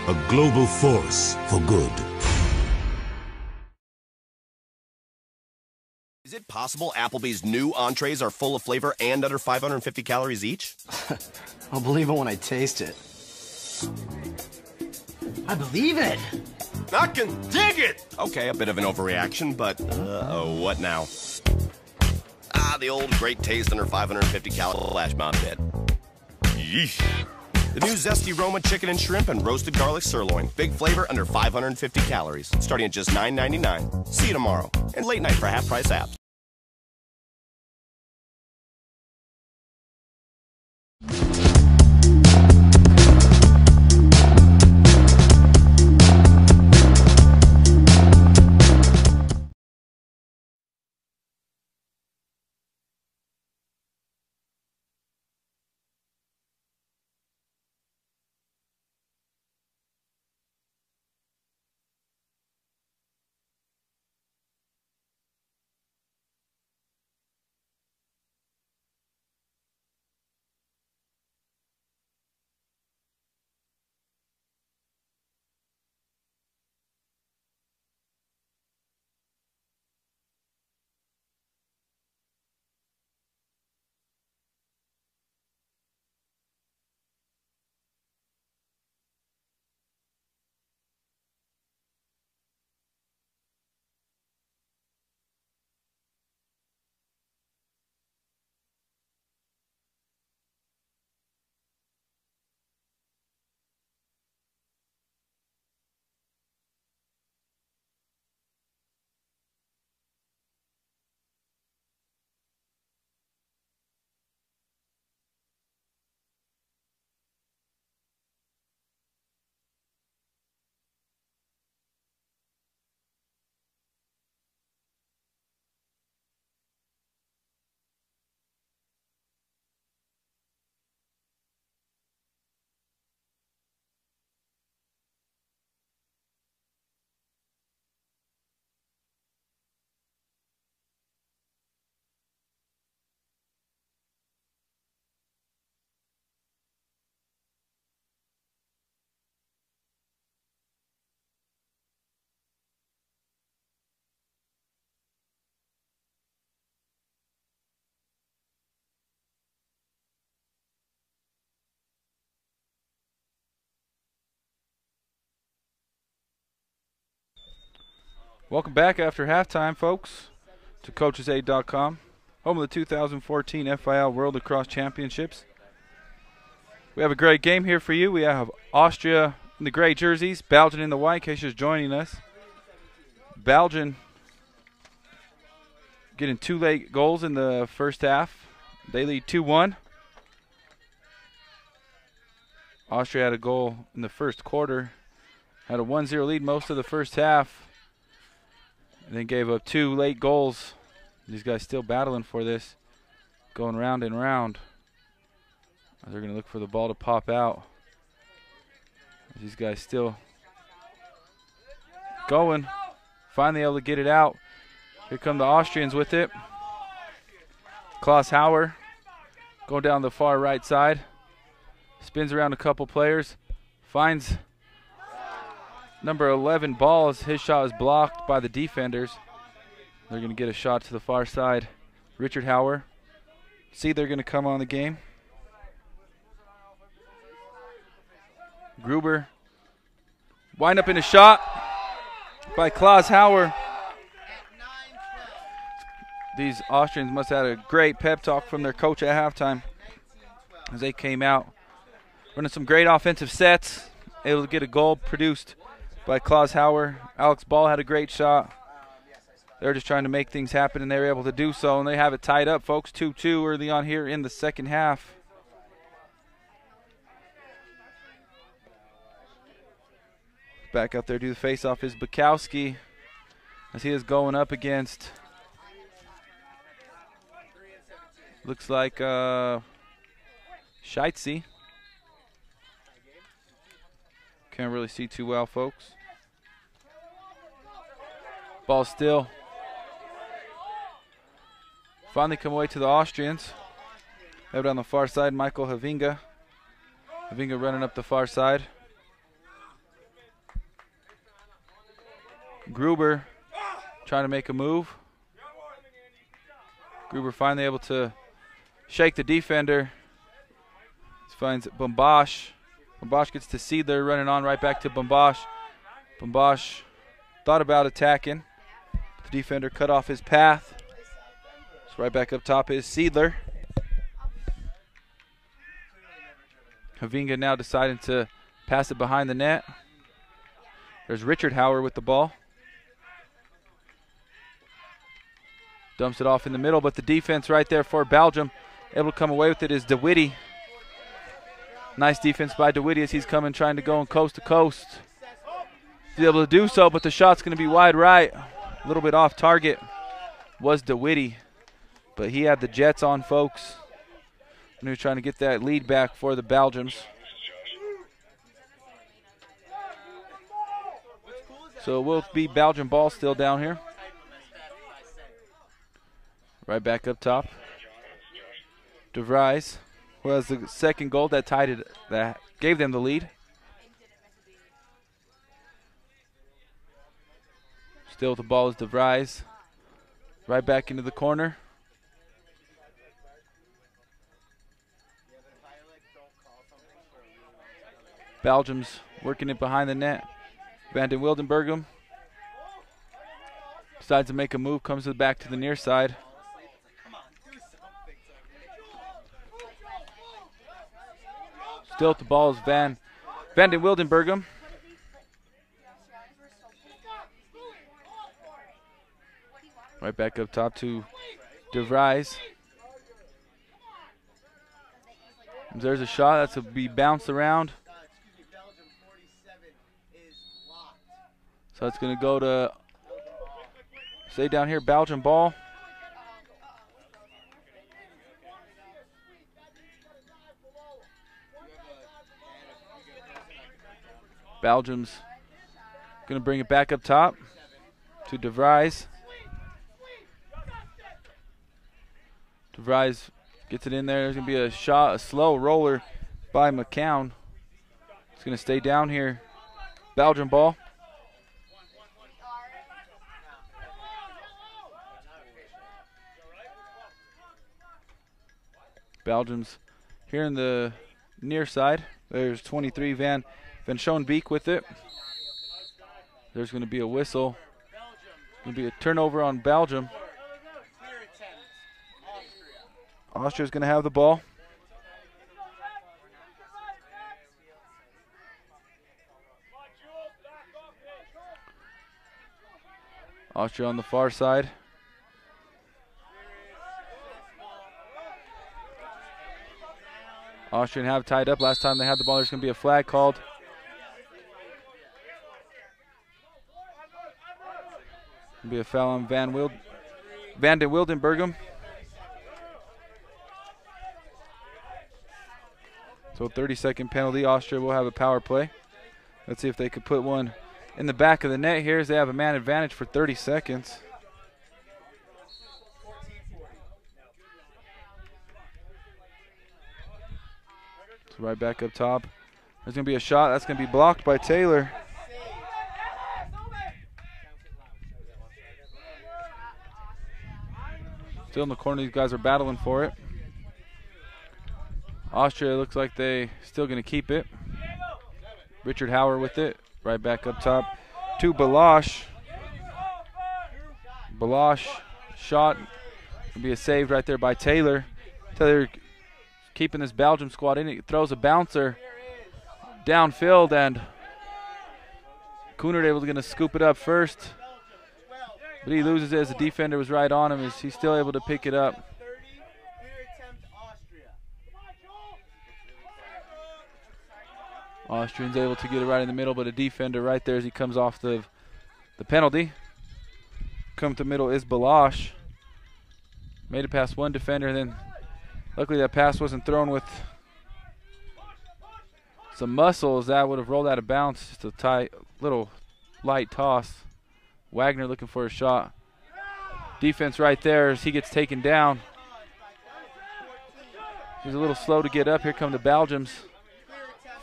A global force for good. Is it possible Applebee's new entrees are full of flavor and under 550 calories each? I'll believe it when I taste it. I believe it! I can dig it! Okay, a bit of an overreaction, but what now? The old great taste under 550 calorie flash mob bit. Yeesh. The new zesty Roma chicken and shrimp and roasted garlic sirloin. Big flavor under 550 calories. Starting at just $9.99. See you tomorrow. And late night for half-price apps. Welcome back after halftime, folks, to CoachesAid.com, home of the 2014 FIL World Lacrosse Championships. We have a great game here for you. We have Austria in the gray jerseys, Belgium in the white, in case you're joining us. Belgium getting 2 late goals in the first half. They lead 2-1. Austria had a goal in the first quarter, had a 1-0 lead most of the first half, and then gave up 2 late goals. These guys still battling for this, going round and round. They're going to look for the ball to pop out. These guys still going, finally able to get it out. Here come the Austrians with it. Klaus Hauer going down the far right side. Spins around a couple players. Finds number 11 ball as his shot is blocked by the defenders. They're going to get a shot to the far side. Richard Hauer. See, they're going to come on the game. Gruber. Wind up in a shot by Klaus Hauer. These Austrians must have had a great pep talk from their coach at halftime as they came out. Running some great offensive sets. Able to get a goal produced by Klaus Hauer. Alex Ball had a great shot. They were just trying to make things happen, and they were able to do so, and they have it tied up, folks. 2-2 early on here in the second half. Back out there to do the face-off is Bukowski as he is going up against, looks like Scheitze. Can't really see too well, folks. Ball still. Finally come away to the Austrians. They have it on the far side, Michael Havinga. Havinga running up the far side. Gruber trying to make a move. Gruber finally able to shake the defender. He finds Bombosh. Bombosh gets to Seidler, running on right back to Bombosh. Bombosh thought about attacking. The defender cut off his path. So right back up top is Seidler. Havinga now deciding to pass it behind the net. There's Richard Hauer with the ball. Dumps it off in the middle, but the defense right there for Belgium, able to come away with it, is DeWitty. Nice defense by DeWitty as he's coming, trying to go on coast to coast. He's able to do so, but the shot's going to be wide right. A little bit off target was DeWitty, but he had the Jets on, folks. And he was trying to get that lead back for the Belgians. So it will be Belgian ball still down here. Right back up top. De Vries, who has the second goal that tied it, that gave them the lead. Still with the ball is De Vries. Right back into the corner. Belgium's working it behind the net. Van den Wildenberghem decides to make a move, comes to the back to the near side. Still at the ball is Van den Wildenberghem. Right back up top to De Vries. There's a shot that's to be bounced around. So it's going to go to, stay down here, Belgian ball. Belgium's going to bring it back up top to De Vries. De Vries gets it in there. There's going to be a shot, a slow roller by McCown. It's going to stay down here. Belgian ball. Belgium's here in the near side. There's 23 Van Schoenbeek with it. There's going to be a whistle. Going to be a turnover on Belgium. Austria's going to have the ball. Austria on the far side. Austrian have tied up. Last time they had the ball, there's going to be a flag called. Going to be a foul on Van den Wildenberghem. So 30-second penalty. Austria will have a power play. Let's see if they could put one in the back of the net here as they have a man advantage for 30 seconds. So right back up top. There's going to be a shot. That's going to be blocked by Taylor. Still in the corner, these guys are battling for it. Austria looks like they still going to keep it. Richard Hauer with it, right back up top to Balosh. Balosh shot, will be a save right there by Taylor. Taylor keeping this Belgium squad in it, throws a bouncer downfield, and Koenert was going to scoop it up first, but he loses it as the defender was right on him. Is he's still able to pick it up. Austrian's able to get it right in the middle, but a defender right there as he comes off the penalty. Come to middle is Balosh. Made it past one defender, and then luckily that pass wasn't thrown with some muscles. That would have rolled out of bounds. Just a tight, little light toss. Wagner looking for a shot. Defense right there as he gets taken down. He's a little slow to get up. Here come the Belgians.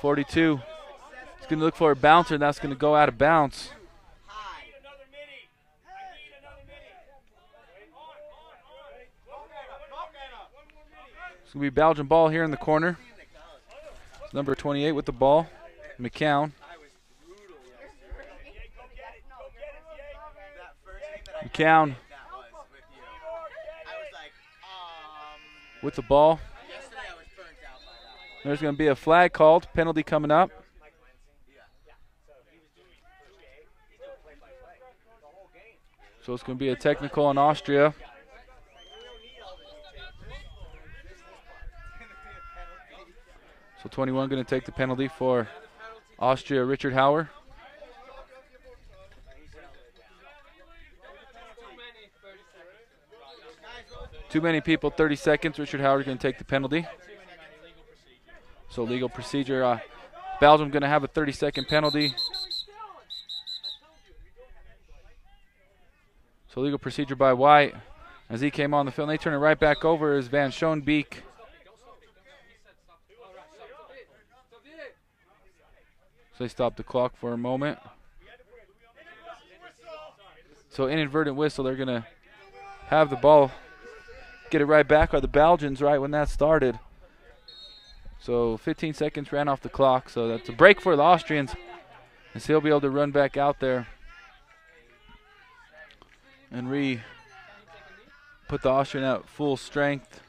42. He's going to look for a bouncer, and that's going to go out of bounds. It's going to be Belgian ball here in the corner. It's number 28 with the ball, McCown. McCown with the ball. There's going to be a flag called, penalty coming up. So it's going to be a technical on Austria. So 21 going to take the penalty for Austria, Richard Hauer. Too many people, 30 seconds. Richard Hauer going to take the penalty. So legal procedure. Belgium going to have a 30-second penalty. So legal procedure by White as he came on the field. And they turn it right back over as Van Schoenbeek. So they stop the clock for a moment. So inadvertent whistle. They're going to have the ball. Get it right back by the Belgians right when that started. So 15 seconds ran off the clock. So that's a break for the Austrians. And so he'll be able to run back out there and put the Austrian at full strength.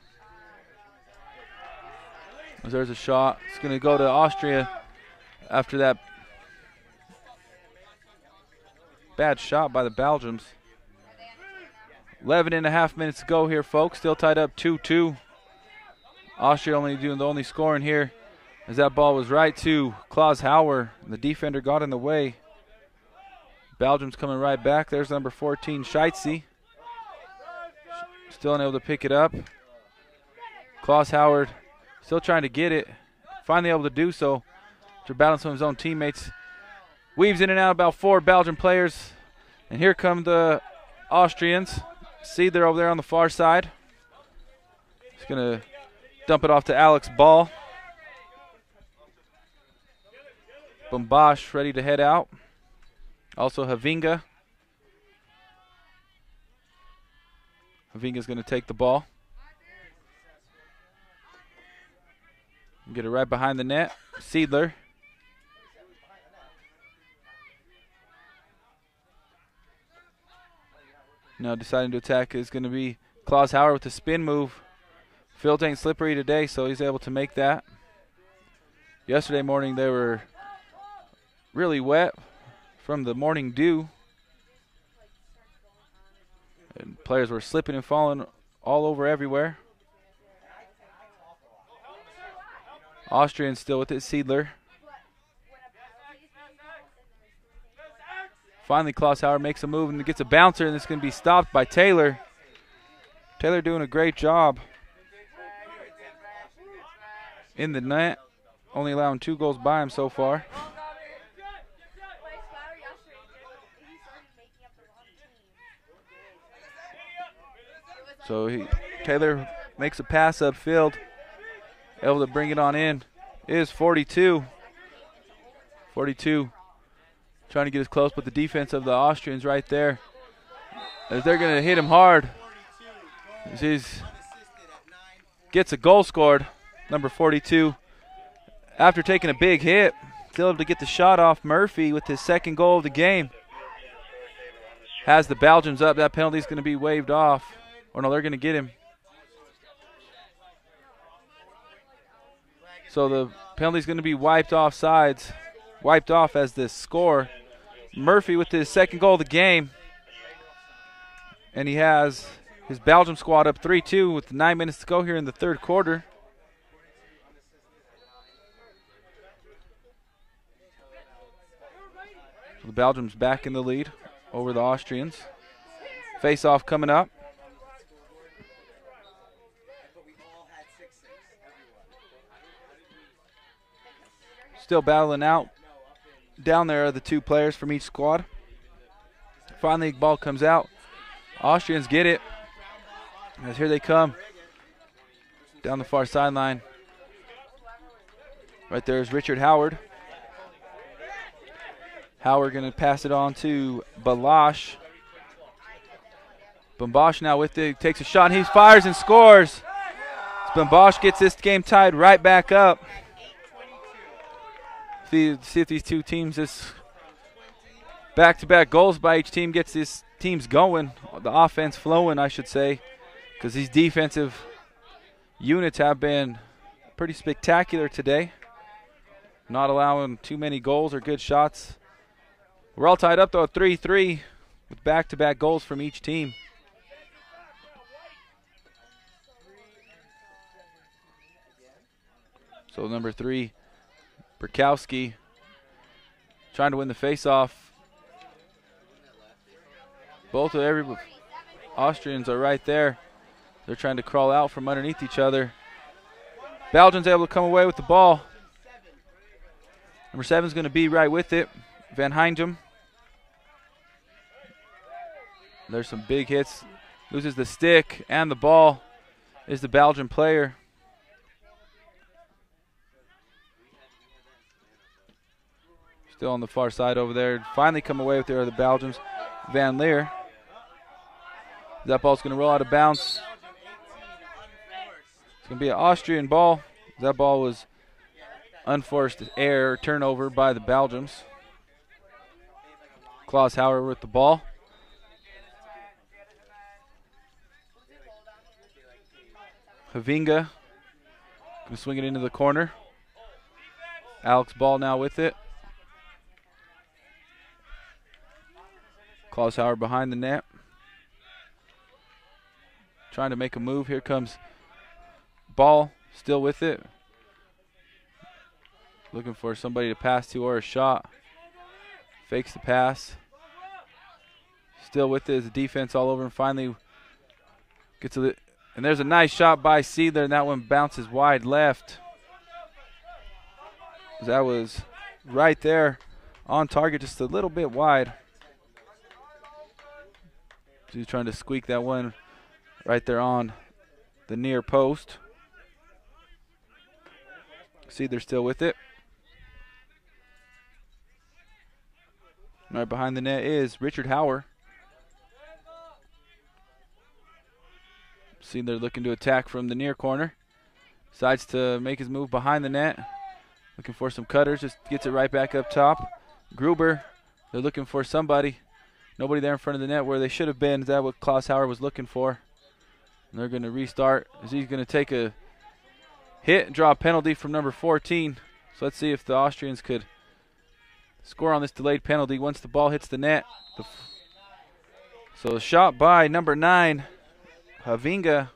As there's a shot. It's going to go to Austria after that bad shot by the Belgians. 11 and a half minutes to go here, folks. Still tied up 2-2. Austria only doing the only scoring here as that ball was right to Klaus Hauer. The defender got in the way. Belgium's coming right back. There's number 14, Scheitze. Still unable to pick it up. Klaus Hauer still trying to get it. Finally able to do so. After battling some of his own teammates. Weaves in and out about 4 Belgian players. And here come the Austrians. See, they're over there on the far side. He's going to dump it off to Alex Ball. Bombash ready to head out. Also Havinga. Havinga's going to take the ball. Get it right behind the net. Seidler. Now deciding to attack is going to be Klaus Hauer with the spin move. Field ain't slippery today, so he's able to make that. Yesterday morning they were really wet from the morning dew. And players were slipping and falling all over everywhere. Austrian still with it, Seidler. Finally, Klaus Hauer makes a move and gets a bouncer, and it's going to be stopped by Taylor. Taylor doing a great job in the net, only allowing 2 goals by him so far. So Taylor makes a pass upfield, able to bring it on in. It is 42. 42. Trying to get as close, but the defense of the Austrians right there, as they're going to hit him hard. Gets a goal scored, number 42. After taking a big hit, still able to get the shot off. Murphy with his second goal of the game. Has the Belgians up. That penalty is going to be waved off. Or no, they're going to get him. So the penalty is going to be wiped off as the score. Murphy with his second goal of the game. And he has his Belgium squad up 3-2 with 9 minutes to go here in the third quarter. So the Belgians back in the lead over the Austrians. Face-off coming up. Still battling out. Down there are the two players from each squad. Finally, the ball comes out. Austrians get it. As here they come. Down the far sideline. Right there is Richard Howard. Howard going to pass it on to Balash. Bambosh now with it. Takes a shot and he fires and scores. Bambosh gets this game tied right back up. See if these two teams, this back-to-back goals by each team gets these teams going, the offense flowing, I should say, because these defensive units have been pretty spectacular today, not allowing too many goals or good shots. We're all tied up, though, at 3-3 with back-to-back goals from each team. So number 3, Burkowski, trying to win the face-off. Both of every Austrians are right there. They're trying to crawl out from underneath each other. Belgians able to come away with the ball. Number 7 is going to be right with it. Van Heinjem. There's some big hits. Loses the stick and the ball. Is the Belgian player. Still on the far side over there. Finally come away with the Belgians. Van Leer. That ball's going to roll out of bounds. It's going to be an Austrian ball. That ball was unforced error, turnover by the Belgians. Klaus Hauer with the ball. Havinga going to swing it into the corner. Alex Ball now with it. Klaus Hauer behind the net. Trying to make a move. Here comes Ball, still with it. Looking for somebody to pass to or a shot. Fakes the pass. Still with it as the defense all over and finally gets to the. And there's a nice shot by Seidler, and that one bounces wide left. That was right there on target, just a little bit wide. He's trying to squeak that one right there on the near post. See, they're still with it. Right behind the net is Richard Hauer. See, they're looking to attack from the near corner. Decides to make his move behind the net. Looking for some cutters, just gets it right back up top. Gruber, they're looking for somebody. Nobody there in front of the net where they should have been. Is that what Klaus Hauer was looking for? And they're going to restart. As he's going to take a hit and draw a penalty from number 14. So let's see if the Austrians could score on this delayed penalty once the ball hits the net. So a shot by number 9, Havinga.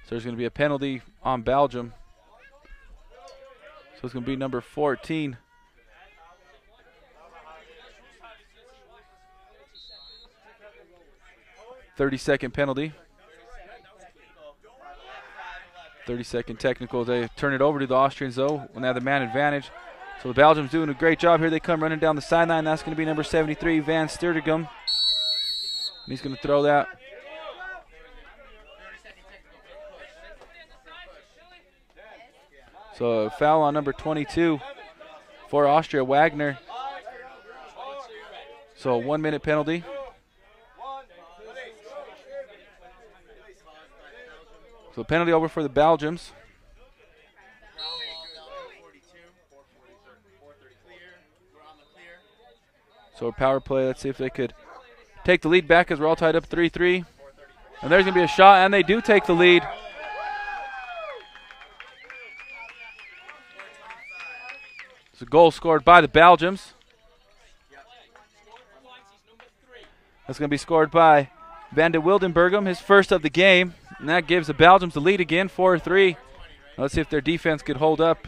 So there's going to be a penalty on Belgium. So it's going to be number 14. "30-second penalty. 30-second technical. They turn it over to the Austrians, though, when they have the man advantage. So the Belgians doing a great job here. They come running down the sideline. That's going to be number 73, Van Sturdegum. And he's going to throw that. So a foul on number 22 for Austria, Wagner. So a 1-minute penalty. So penalty over for the Belgians. So a power play. Let's see if they could take the lead back as we're all tied up 3-3. And there's going to be a shot, and they do take the lead. It's a goal scored by the Belgians. That's going to be scored by Van de Wildenberghem, his first of the game. And that gives the Belgians the lead again, 4-3. Let's see if their defense could hold up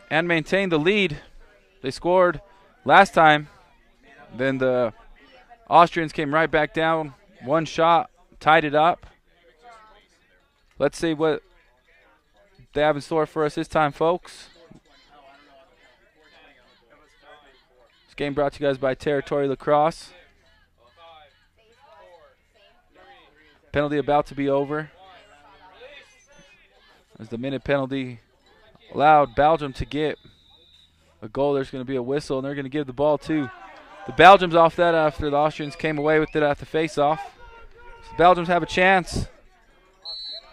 and maintain the lead. They scored last time. Then the Austrians came right back down. One shot, tied it up. Let's see what they have in store for us this time, folks. This game brought to you guys by Territory Lacrosse. Penalty about to be over. As the minute penalty allowed Belgium to get a goal, there's going to be a whistle, and they're going to give the ball to the Belgians off that after the Austrians came away with it at the face-off. So the Belgians have a chance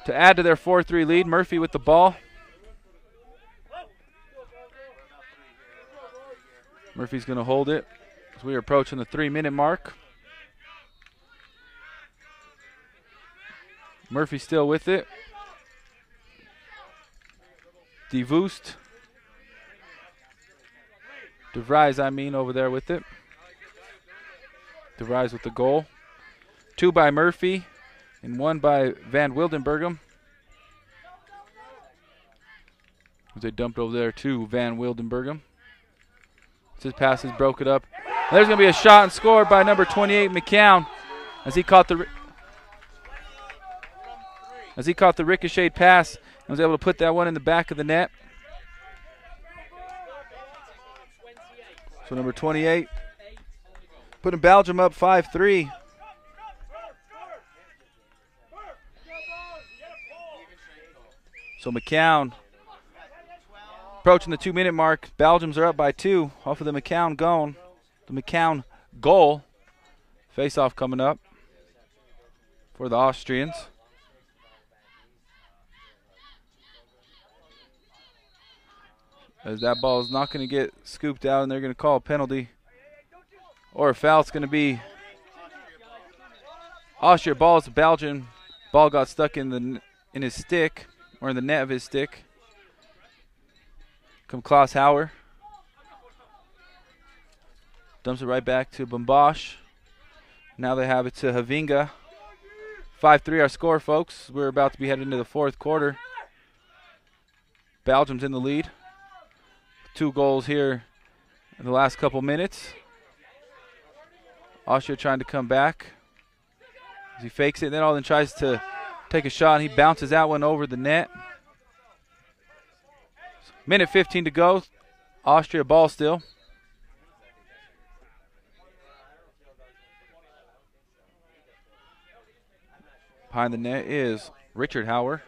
to add to their 4-3 lead. Murphy with the ball. Murphy's going to hold it as we are approaching the 3-minute mark. Murphy still with it. De Vries, over there with it. De Vries with the goal. 2 by Murphy and 1 by Van Wildenberghem. As they dumped over there to Van Wildenberghem. His passes broke it up. And there's going to be a shot and scored by number 28, McCown, as he caught the ricocheted pass and was able to put that one in the back of the net. So number 28 putting Belgium up 5-3. So McCown approaching the 2-minute mark. Belgians are up by 2 off of the McCown goal. Face-off coming up for the Austrians. As that ball is not going to get scooped out, and they're going to call a penalty or a foul. It's going to be Austria ball. It's a Belgian ball got stuck in his stick, or in the net of his stick. Come Klaus Hauer. Dumps it right back to Bombosch. Now they have it to Havinga. 5-3 our score, folks. We're about to be heading into the 4th quarter. Belgium's in the lead. 2 goals here in the last couple minutes. Austria trying to come back. As he fakes it, then tries to take a shot, and he bounces that one over the net. Minute 15 to go. Austria ball still. Behind the net is Richard Hauer.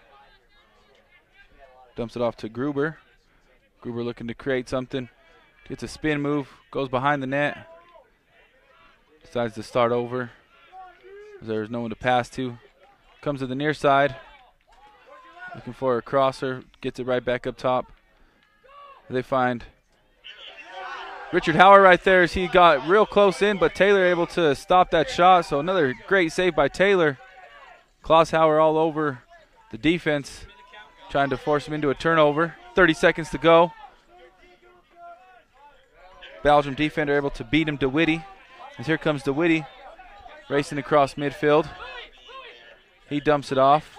Dumps it off to Gruber. Gruber looking to create something. Gets a spin move. Goes behind the net. Decides to start over. There's no one to pass to. Comes to the near side. Looking for a crosser. Gets it right back up top. They find Richard Hauer right there as he got real close in, but Taylor able to stop that shot. So another great save by Taylor. Klaus Hauer all over the defense, trying to force him into a turnover. 30 seconds to go. Belgium defender able to beat him, DeWitty. As here comes DeWitty racing across midfield. He dumps it off.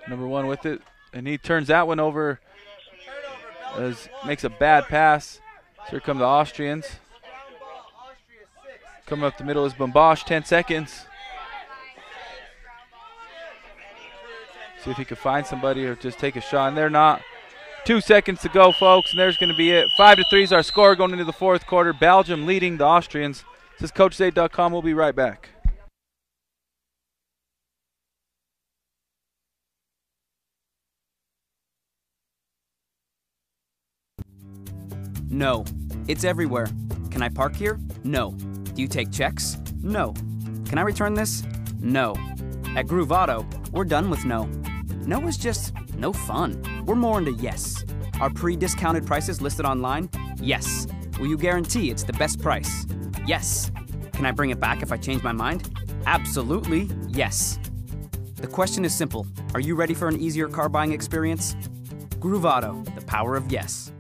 Number 1 with it. And he turns that one over. Makes a bad pass. So here come the Austrians. Coming up the middle is Bombosch, 10 seconds. See if he can find somebody or just take a shot. And they're not. 2 seconds to go, folks, and there's going to be it. 5-3 is our score going into the 4th quarter. Belgium leading the Austrians. This is CoachState.com. We'll be right back. No. It's everywhere. Can I park here? No. Do you take checks? No. Can I return this? No. At Groove Auto, we're done with no. No is just no fun. We're more into yes. Our pre-discounted prices listed online? Yes. Will you guarantee it's the best price? Yes. Can I bring it back if I change my mind? Absolutely yes. The question is simple. Are you ready for an easier car buying experience? Groove Auto, the power of yes.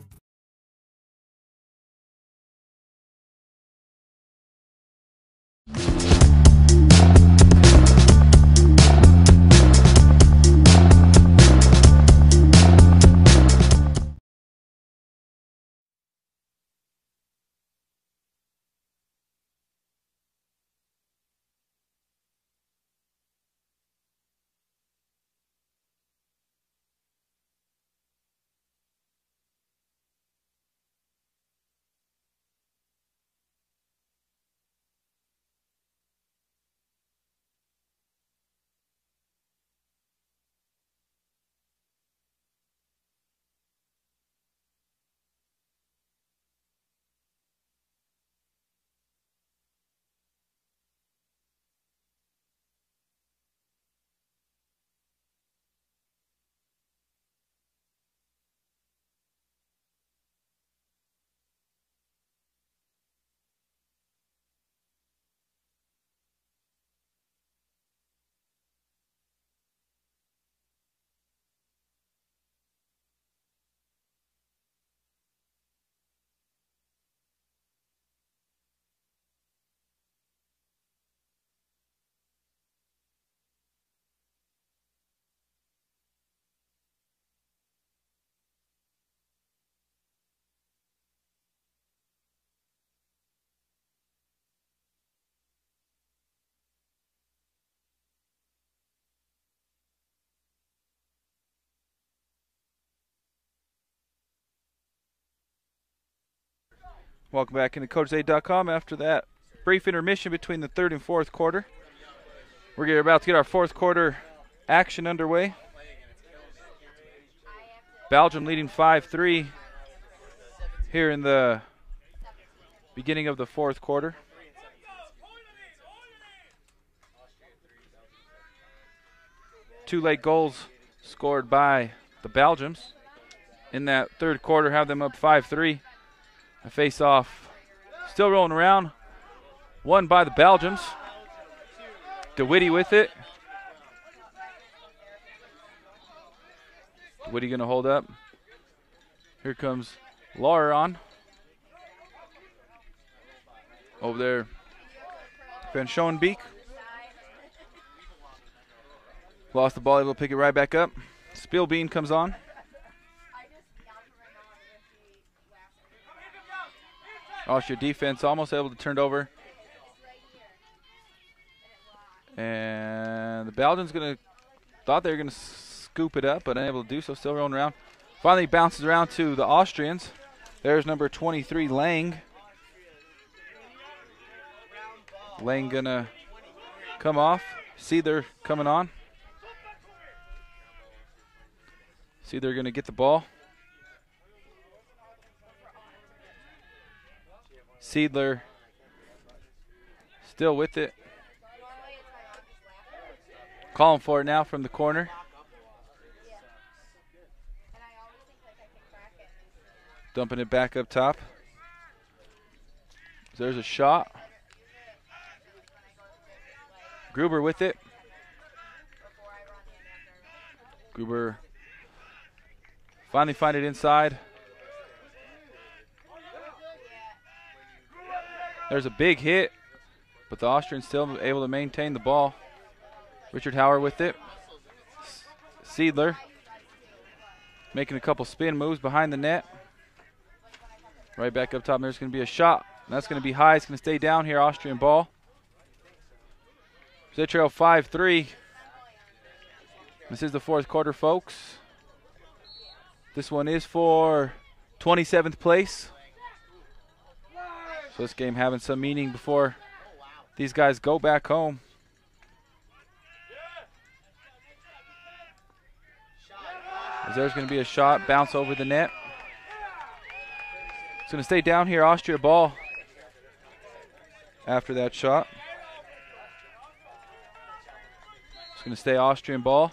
Welcome back into CoachsAid.com after that brief intermission between the third and fourth quarter. We're about to get our fourth quarter action underway. Belgium leading 5-3 here in the beginning of the fourth quarter. Two late goals scored by the Belgians in that third quarter, have them up 5-3. A face-off still rolling around. Won by the Belgians. DeWitty with it. DeWitty going to hold up. Here comes Laura on. Over there, Van Schoenbeek. Lost the ball, able to pick it right back up. Spielbein comes on. Austria defense almost able to turn it over. And the Belgians thought they were gonna scoop it up, but unable to do so, still rolling around. Finally bounces around to the Austrians. There's number 23, Lang. Lang gonna come off. Seether coming on. Seether gonna get the ball. Seidler still with it. Calling for it now from the corner. Dumping it back up top. There's a shot. Gruber with it. Gruber finally find it inside. There's a big hit, but the Austrians still able to maintain the ball. Richard Hauer with it. Seidler making a couple spin moves behind the net. Right back up top, and there's going to be a shot. And that's going to be high. It's going to stay down here, Austrian ball. They trail 5-3. This is the fourth quarter, folks. This one is for 27th place. So this game having some meaning before these guys go back home. As there's going to be a shot, bounce over the net. It's going to stay down here, Austria ball after that shot. It's going to stay Austrian ball.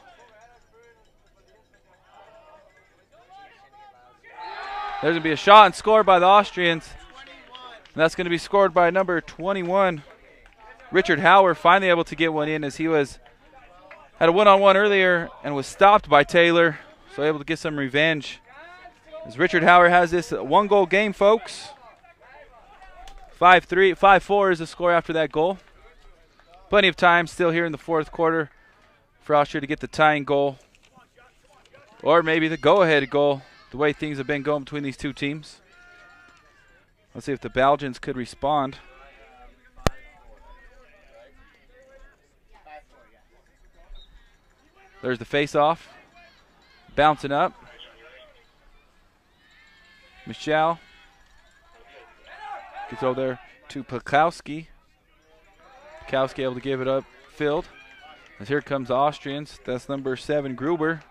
There's going to be a shot and score by the Austrians. And that's going to be scored by number 21, Richard Hauer, finally able to get one in as he had a one-on-one earlier and was stopped by Taylor, so able to get some revenge. As Richard Hauer has this one-goal game, folks. 5-4 is the score after that goal. Plenty of time still here in the fourth quarter for Austria to get the tying goal or maybe the go-ahead goal, the way things have been going between these two teams. Let's see if the Belgians could respond. There's the face-off. Bouncing up. Michel. Gets over there to Pekowski. Pekowski able to give it up field. As here comes the Austrians. That's number 7, Gruber.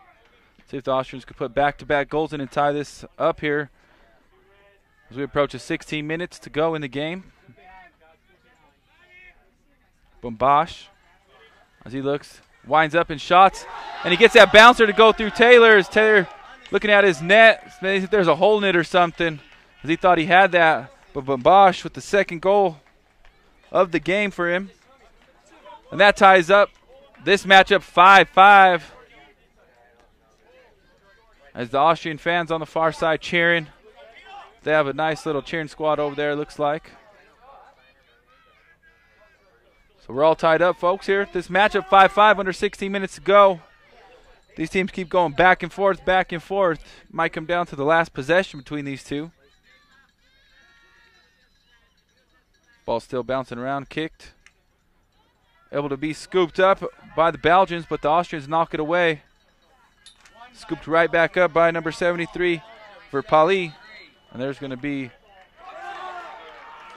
See if the Austrians could put back-to-back goals in and tie this up here as we approach 16 minutes to go in the game. Bombash, as he looks, winds up and shots, and he gets that bouncer to go through Taylor. As Taylor looking at his net, maybe there's a hole in it or something, as he thought he had that. But Bombash with the second goal of the game for him. And that ties up this matchup 5-5. As the Austrian fans on the far side cheering. They have a nice little cheering squad over there, it looks like. So we're all tied up, folks, here. This matchup 5-5, under 16 minutes to go. These teams keep going back and forth, back and forth. Might come down to the last possession between these two. Ball still bouncing around, kicked. Able to be scooped up by the Belgians, but the Austrians knock it away. Scooped right back up by number 73 for Pali. And there's going to be,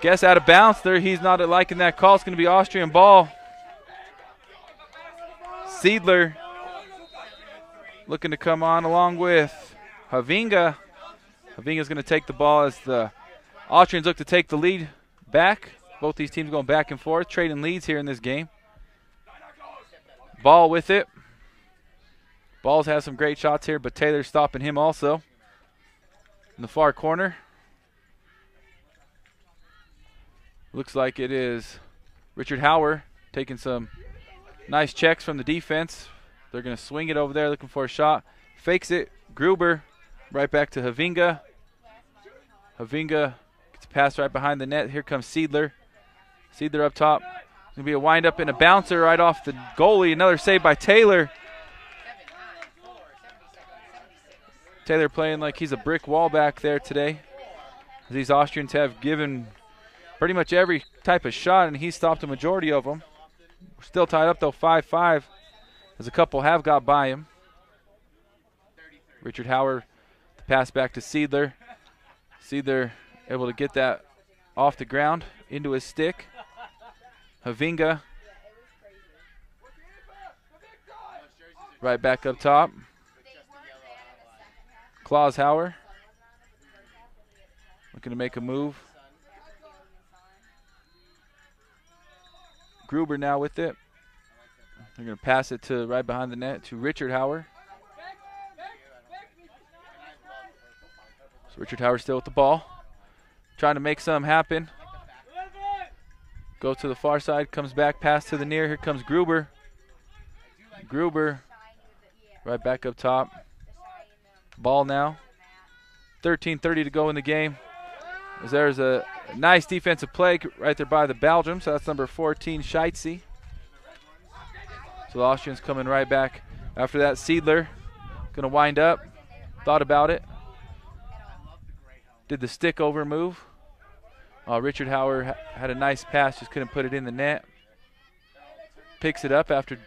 guess, out of bounds there. He's not liking that call. It's going to be Austrian ball. Seidler looking to come on along with Havinga. Havinga's going to take the ball as the Austrians look to take the lead back. Both these teams going back and forth, trading leads here in this game. Ball with it. Balls has some great shots here, but Taylor's stopping him also. In the far corner. Looks like it is Richard Hauer taking some nice checks from the defense. They're going to swing it over there looking for a shot. Fakes it. Gruber right back to Havinga. Havinga gets passed right behind the net. Here comes Seidler. Seidler up top. It's going to be a wind-up and a bouncer right off the goalie. Another save by Taylor. Taylor playing like he's a brick wall back there today. These Austrians have given pretty much every type of shot, and he stopped a majority of them. We're still tied up, though, 5-5, as a couple have got by him. Richard Hauer, the pass back to Seidler. Seidler able to get that off the ground into his stick. Havinga right back up top. Klaus Hauer looking to make a move. Gruber now with it. They're going to pass it to right behind the net to Richard Hauer. So Richard Hauer still with the ball. Trying to make something happen. Goes to the far side, comes back, pass to the near. Here comes Gruber. Gruber right back up top. Ball now. 13:30 to go in the game. As there's a nice defensive play right there by the Belgians. So that's number 14, Scheitze. So the Austrians coming right back. After that, Seidler going to wind up. Thought about it. Did the stick over move. Richard Hauer had a nice pass, just couldn't put it in the net. Picks it up after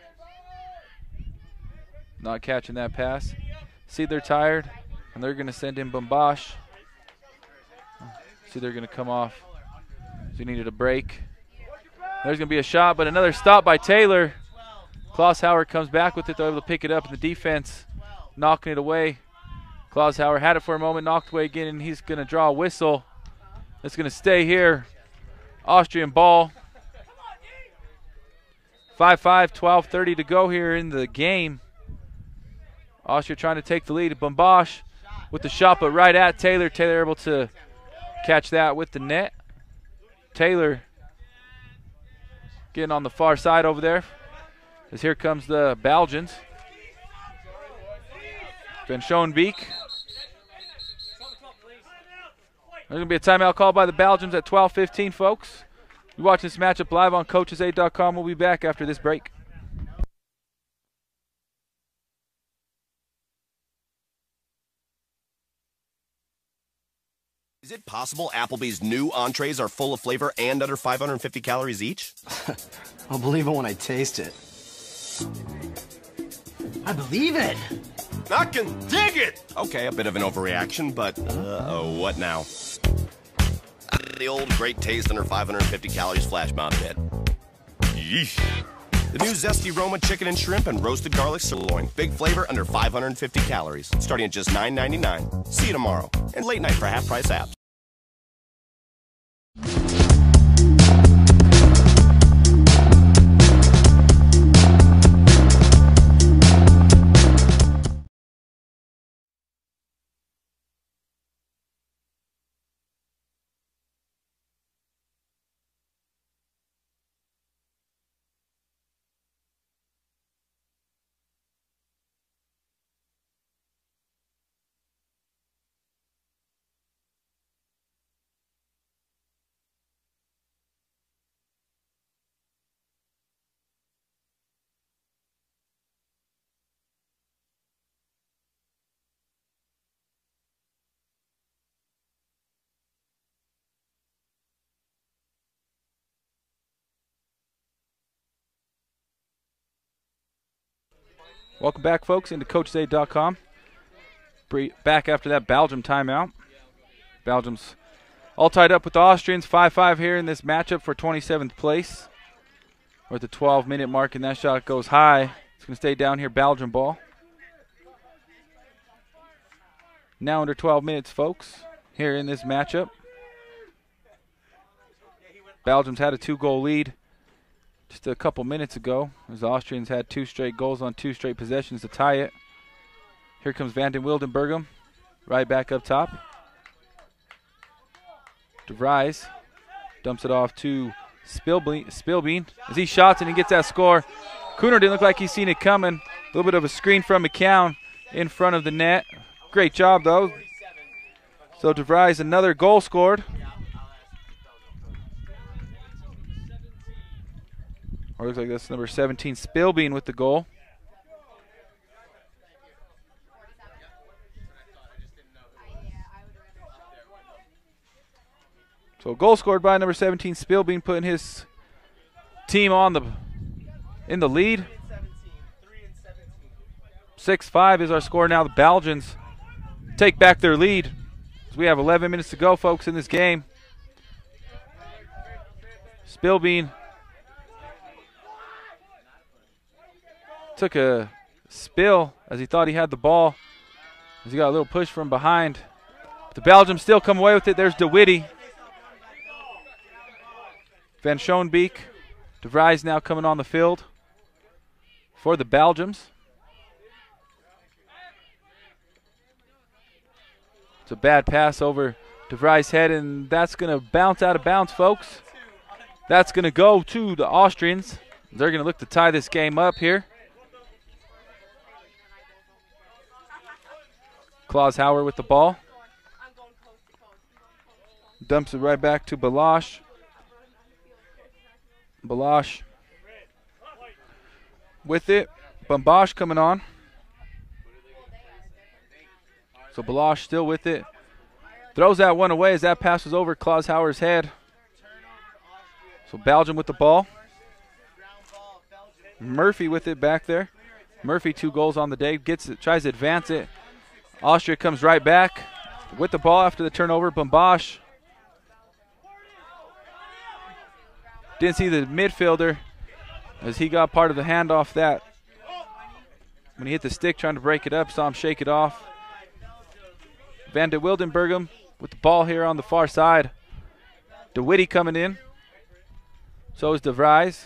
not catching that pass. Seidler tired, and they're going to send in Bombash. See, they're going to come off. So he needed a break. There's going to be a shot, but another stop by Taylor. Klaus Hauer comes back with it. They're able to pick it up in the defense, knocking it away. Klaus Hauer had it for a moment, knocked away again, and he's going to draw a whistle. It's going to stay here. Austrian ball. 5-5, 12:30 to go here in the game. Austria trying to take the lead. Bombosh with the shot, but right at Taylor. Taylor able to catch that with the net. Taylor getting on the far side over there, as here comes the Belgians. Van Schoenbeek. There's going to be a timeout called by the Belgians at 12:15, folks. You're watching this matchup live on CoachesAid.com. We'll be back after this break. Is it possible Applebee's new entrees are full of flavor and under 550 calories each? I'll believe it when I taste it. I believe it. I can dig it! Okay, a bit of an overreaction, but what now? The old great taste under 550 calories flash mob bit. Yeesh. The new zesty Roma chicken and shrimp and roasted garlic sirloin. Big flavor under 550 calories. Starting at just $9.99. See you tomorrow. And late night for half-price apps. Welcome back, folks, into CoachesAid.com. Back after that Belgium timeout. Belgium's all tied up with the Austrians. 5-5 here in this matchup for 27th place. We're at the 12-minute mark, and that shot goes high. It's going to stay down here, Belgium ball. Now under 12 minutes, folks, here in this matchup. Belgium's had a 2-goal lead just a couple minutes ago, as the Austrians had 2 straight goals on 2 straight possessions to tie it. Here comes Van den Wildenberghem, right back up top. De Vries dumps it off to Spilbein as he shots and he gets that score. Kuhner didn't look like he's seen it coming. A little bit of a screen from McCown in front of the net. Great job, though. So De Vries, another goal scored. Or looks like that's number 17, Spilbein, with the goal. So a goal scored by number 17, Spilbein, putting his team in the lead. 6-5 is our score now. The Belgians take back their lead. So we have 11 minutes to go, folks, in this game. Spilbein took a spill as he thought he had the ball, as he got a little push from behind. But the Belgians still come away with it. There's De Witte. Van Schoenbeek. De Vries now coming on the field for the Belgians. It's a bad pass over De Vries' head, and that's going to bounce out of bounds, folks. That's going to go to the Austrians. They're going to look to tie this game up here. Klaus Hauer with the ball. Dumps it right back to Balash. Balash with it. Bombosh coming on. So Balash still with it. Throws that one away as that passes over Klaus Hauer's head. So Belgium with the ball. Murphy with it back there. Murphy 2 goals on the day. Gets it, tries to advance it. Austria comes right back with the ball after the turnover. Bombosh didn't see the midfielder as he got part of the handoff that when he hit the stick trying to break it up. Saw him shake it off. Van den Wildenberghem with the ball here on the far side. De Witte coming in. So is De Vries.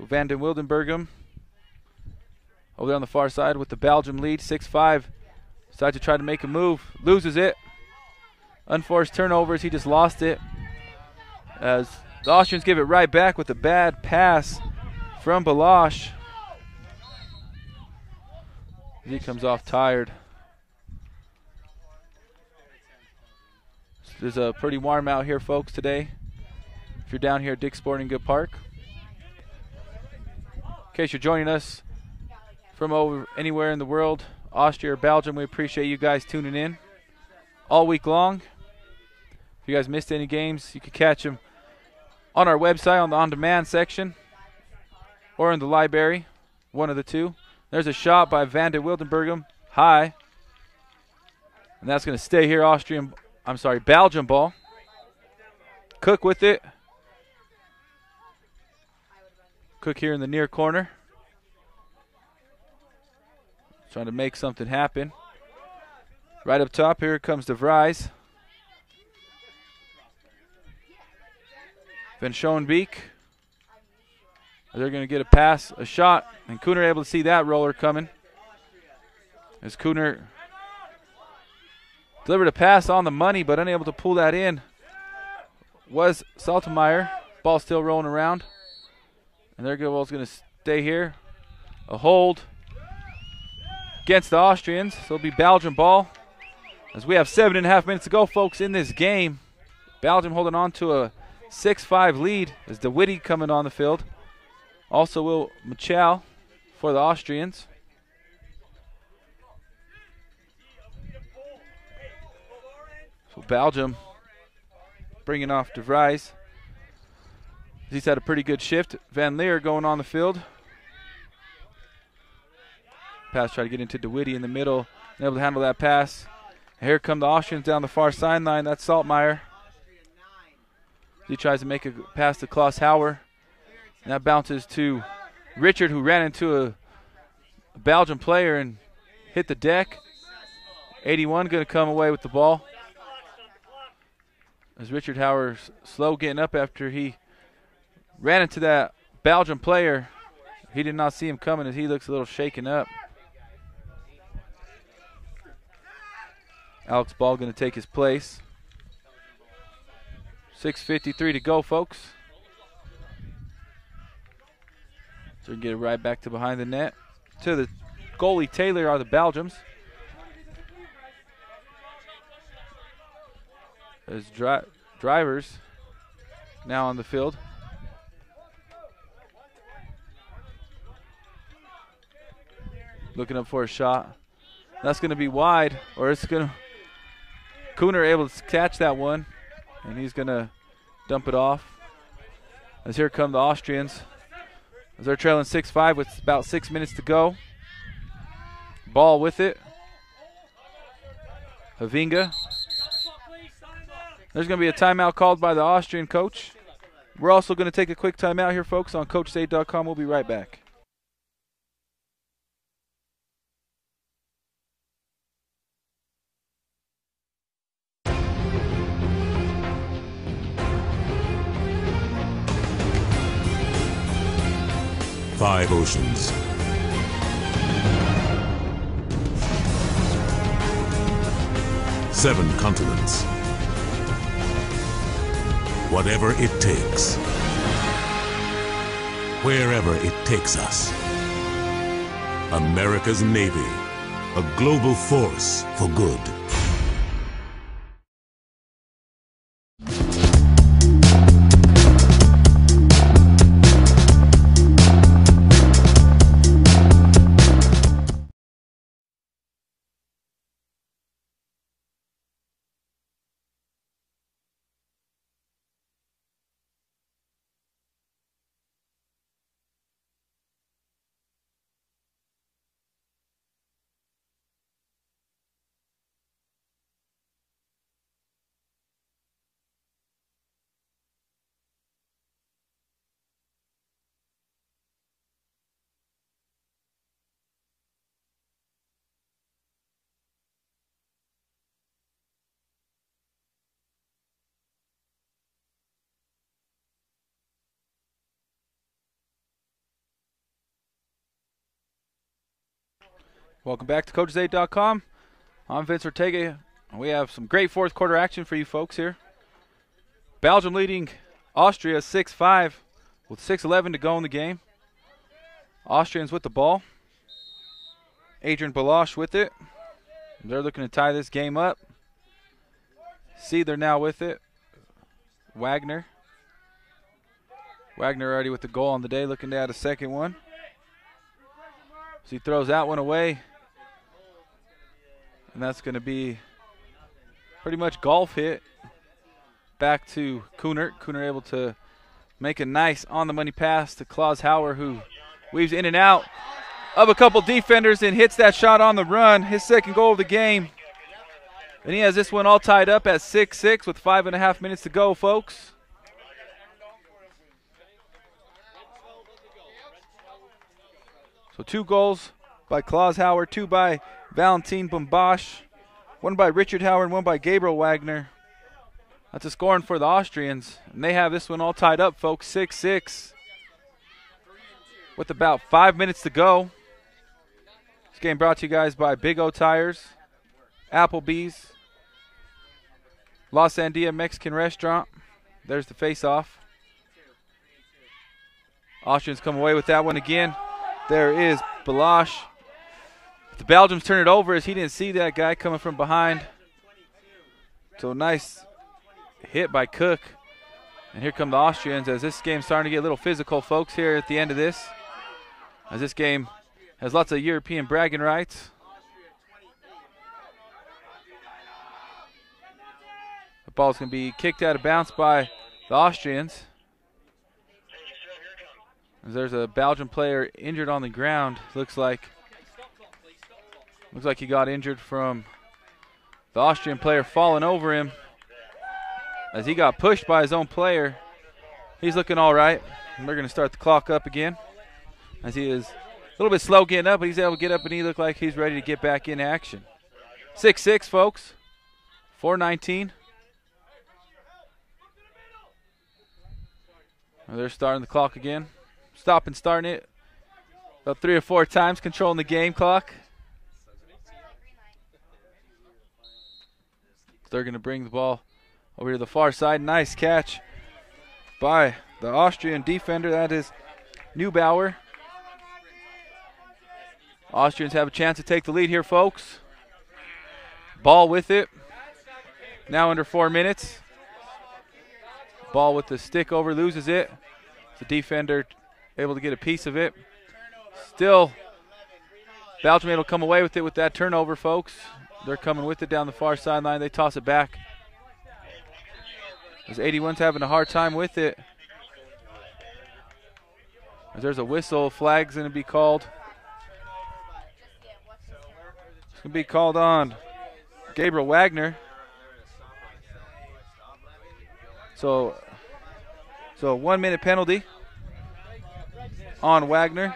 So Van den Wildenbergum over there on the far side with the Belgium lead, 6-5. Decides to try to make a move, loses it. Unforced turnovers, he just lost it. As the Austrians give it right back with a bad pass from Balash. He comes off tired. There's a pretty warm out here, folks, today. If you're down here at Dick's Sporting Good Park. In case you're joining us from anywhere in the world, Austria or Belgium, we appreciate you guys tuning in all week long. If you guys missed any games, you can catch them on our website on the on-demand section or in the library, one of the two. There's a shot by Van den Wildenbergum, high. And that's going to stay here, Belgium ball. Cook with it. Cook here in the near corner. Trying to make something happen. Right up top, here comes De Vries. Van Schoenbeek. They're going to get a pass, a shot, and Kuhner able to see that roller coming. As Kuhner delivered a pass on the money, but unable to pull that in was Saltemeyer. Ball still rolling around. And their good ball's going to stay here. A hold against the Austrians. So it'll be Belgium ball. As we have 7.5 minutes to go, folks, in this game. Belgium holding on to a 6-5 lead as DeWitty coming on the field. Also will Michal for the Austrians. So Belgium bringing off De Vries. He's had a pretty good shift. Van Leer going on the field. Pass try to get into DeWitty in the middle. Able to handle that pass. And here come the Austrians down the far sideline. That's Saltmeyer. He tries to make a pass to Klaus Hauer. And that bounces to Richard, who ran into a Belgian player and hit the deck. 81 going to come away with the ball. As Richard Hauer's slow getting up after he ran into that Belgian player. He did not see him coming as he looks a little shaken up. Alex Ball going to take his place. 6:53 to go, folks. So we can get it right back to behind the net. To the goalie Taylor are the Belgians. As drivers now on the field. Looking up for a shot. That's going to be wide, or it's going to. Kuhner able to catch that one, and he's going to dump it off. As here come the Austrians. As they're trailing 6-5 with about 6 minutes to go. Ball with it. Havinga. There's going to be a timeout called by the Austrian coach. We're also going to take a quick timeout here, folks, on CoachState.com. We'll be right back. Five oceans. Seven continents. Whatever it takes. Wherever it takes us. America's Navy. A global force for good. Welcome back to CoachesAid.com. I'm Vince Ortega. We have some great fourth quarter action for you folks here. Belgium leading Austria 6-5 with 6:11 to go in the game. Austrians with the ball. Adrian Baloche with it. They're looking to tie this game up. Seether now with it. Wagner already with the goal on the day, looking to add a second one. So he throws that one away. And that's going to be pretty much golf hit back to Kunert. Kunert able to make a nice on-the-money pass to Klaus Hauer, who weaves in and out of a couple defenders and hits that shot on the run. His second goal of the game. And he has this one all tied up at 6-6 with 5.5 minutes to go, folks. So 2 goals by Klaus Hauer, 2 by Valentin Bumbash, 1 by Richard Hauer and 1 by Gabriel Wagner. That's a scoring for the Austrians. And they have this one all tied up, folks, 6-6 with about 5 minutes to go. This game brought to you guys by Big O Tires, Applebee's, La Sandia Mexican Restaurant. There's the face-off. Austrians come away with that one again. There is Baloche. The Belgians turn it over as he didn't see that guy coming from behind. So nice hit by Cook. And here come the Austrians as this game's starting to get a little physical, folks, here at the end of this. As this game has lots of European bragging rights. The ball's going to be kicked out of bounds by the Austrians. As there's a Belgian player injured on the ground. Looks like he got injured from the Austrian player falling over him as he got pushed by his own player. He's looking all right. And they're going to start the clock up again as he is a little bit slow getting up, but he's able to get up and he looked like he's ready to get back in action. 6-6, folks. 4:19. They're starting the clock again. Stop and starting it about 3 or 4 times, controlling the game clock. They're going to bring the ball over to the far side. Nice catch by the Austrian defender. That is Neubauer. Austrians have a chance to take the lead here, folks. Ball with it. Now under 4 minutes. Ball with the stick over, loses it. The defender able to get a piece of it. Still, Belgium able to come away with it with that turnover, folks. They're coming with it down the far sideline. They toss it back. As 81's having a hard time with it. As there's a whistle, flag's going to be called. It's going to be called on Gabriel Wagner. So a 1 minute penalty on Wagner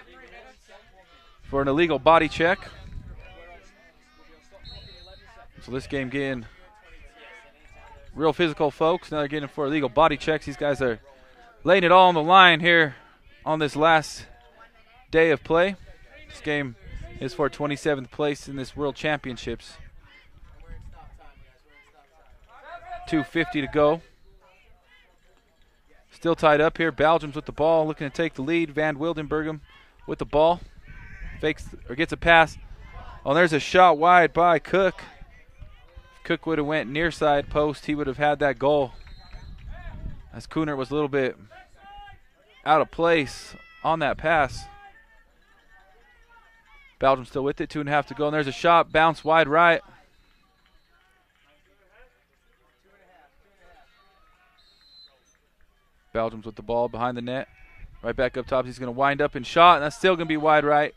for an illegal body check. So this game getting real physical, folks. Now they're getting for illegal body checks. These guys are laying it all on the line here on this last day of play. This game is for 27th place in this World Championships. 2:50 to go. Still tied up here. Belgium's with the ball, looking to take the lead. Van Wildenberghem with the ball. Fakes or gets a pass. Oh, and there's a shot wide by Cook. If Cook would have went near side post, he would have had that goal. As Kunert was a little bit out of place on that pass. Belgium still with it. 2.5 to go. And there's a shot. Bounce wide right. Belgium's with the ball behind the net. Right back up top. He's going to wind up and shot, and that's still going to be wide right.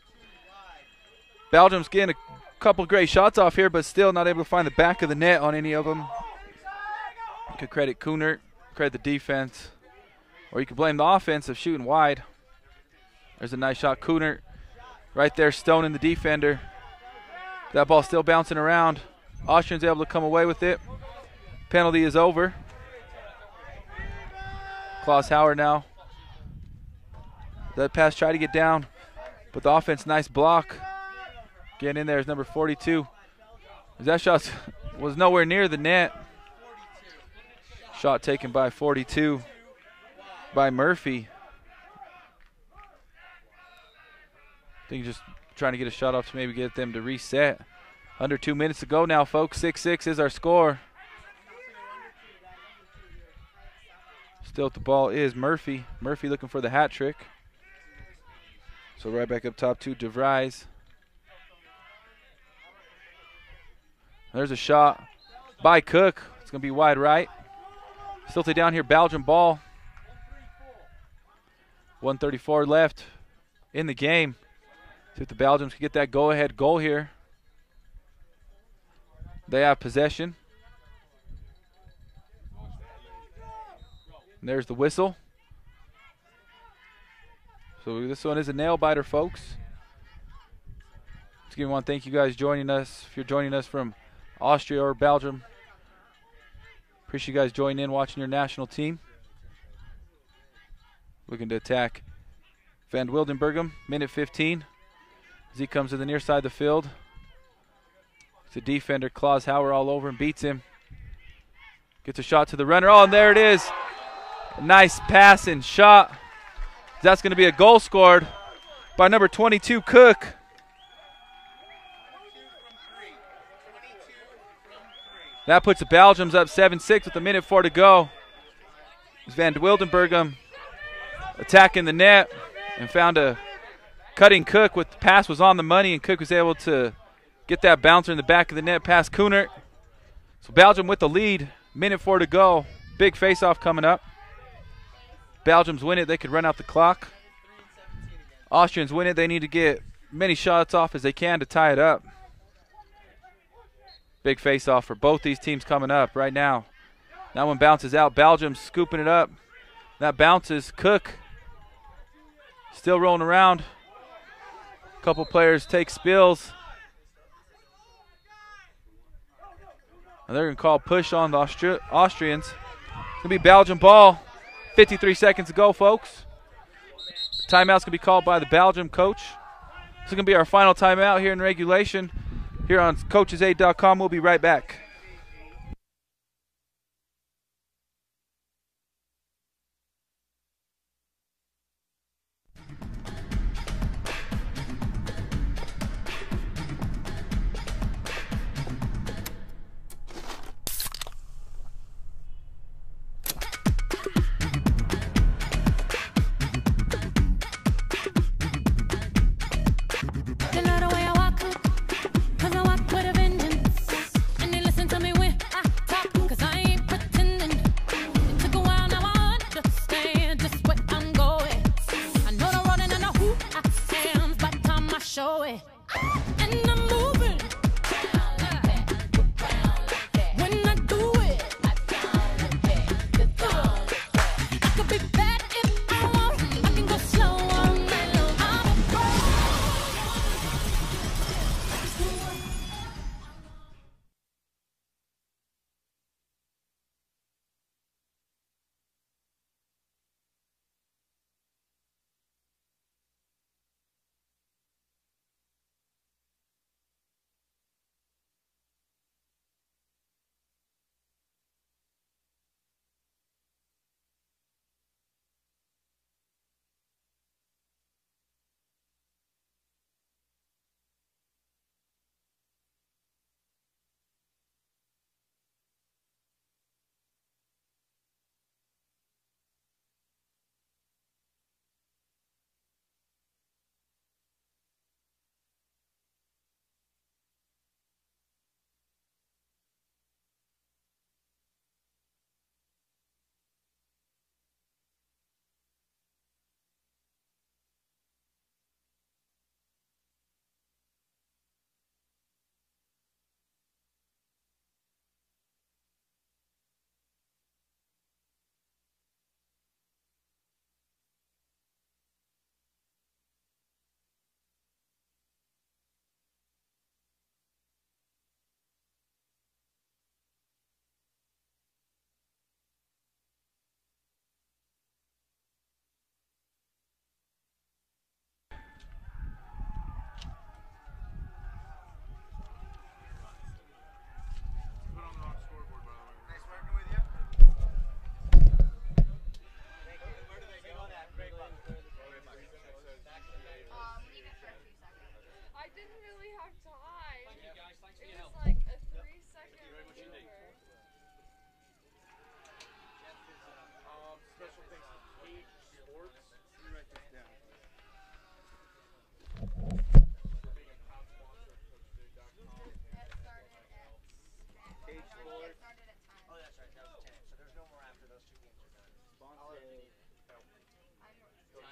Belgium's getting a couple great shots off here, but still not able to find the back of the net on any of them. You could credit Kunert, credit the defense, or you could blame the offense of shooting wide. There's a nice shot. Kunert right there stoning the defender. That ball still bouncing around. Austrians able to come away with it. Penalty is over. Klaus Hauer now. That pass tried to get down, but the offense, nice block Getting in there is number 42. That shot was nowhere near the net. Shot taken by 42 by Murphy. I think just trying to get a shot off to maybe get them to reset. Under 2 minutes to go now, folks. 6-6 is our score. Still at the ball is Murphy. Murphy looking for the hat trick. So right back up top to DeVries. There's a shot by Cook. It's going to be wide right. Still down here, Belgium ball. 1:34 left in the game. See if the Belgians can get that go-ahead goal here. They have possession. And there's the whistle. So this one is a nail-biter, folks. Once again, we want to thank you guys joining us. If you're joining us from Austria or Belgium, appreciate you guys joining in, watching your national team. Looking to attack Van Wildenberghem, minute 15. As he comes to the near side of the field. It's a defender, Klaus Hauer, all over him, beats him. Gets a shot to the runner. Oh, and there it is. A nice pass and shot. That's going to be a goal scored by number 22, Cook. That puts the Belgians up 7-6 with a minute 4 to go. It's Van Wildenberghem attacking the net and found a cutting Cook. With the pass was on the money, and Cook was able to get that bouncer in the back of the net past Kunert. So Belgium with the lead, minute 4 to go. Big face-off coming up. Belgians win it, they could run out the clock. Austrians win it, they need to get many shots off as they can to tie it up. Big face-off for both these teams coming up right now. That one bounces out, Belgium scooping it up. That bounces, Cook still rolling around. A couple players take spills. And they're going to call push on the Austrians. It's going to be Belgian ball. 53 seconds to go, folks. Timeout's going to be called by the Belgium coach. This is going to be our final timeout here in regulation. Here on CoachesAid.com. We'll be right back.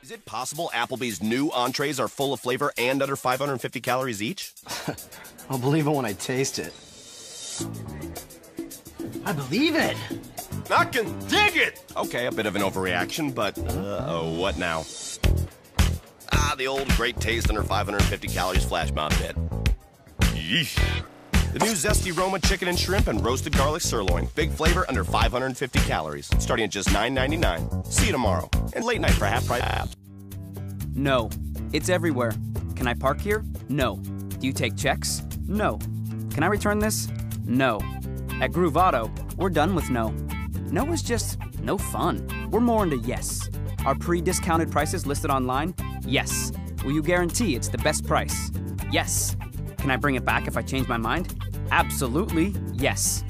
Is it possible Applebee's new entrees are full of flavor and under 550 calories each? I'll believe it when I taste it. I believe it! I can dig it! Okay, a bit of an overreaction, but what now? Ah, the old great taste under 550 calories flash mob bit. Yeesh. The new zesty Roma chicken and shrimp and roasted garlic sirloin. Big flavor under 550 calories. Starting at just $9.99. See you tomorrow. And late night for half price apps. No. It's everywhere. Can I park here? No. Do you take checks? No. Can I return this? No. At Groove Auto, we're done with no. No is just no fun. We're more into yes. Are pre-discounted prices listed online? Yes. Will you guarantee it's the best price? Yes. Can I bring it back if I change my mind? Absolutely, yes.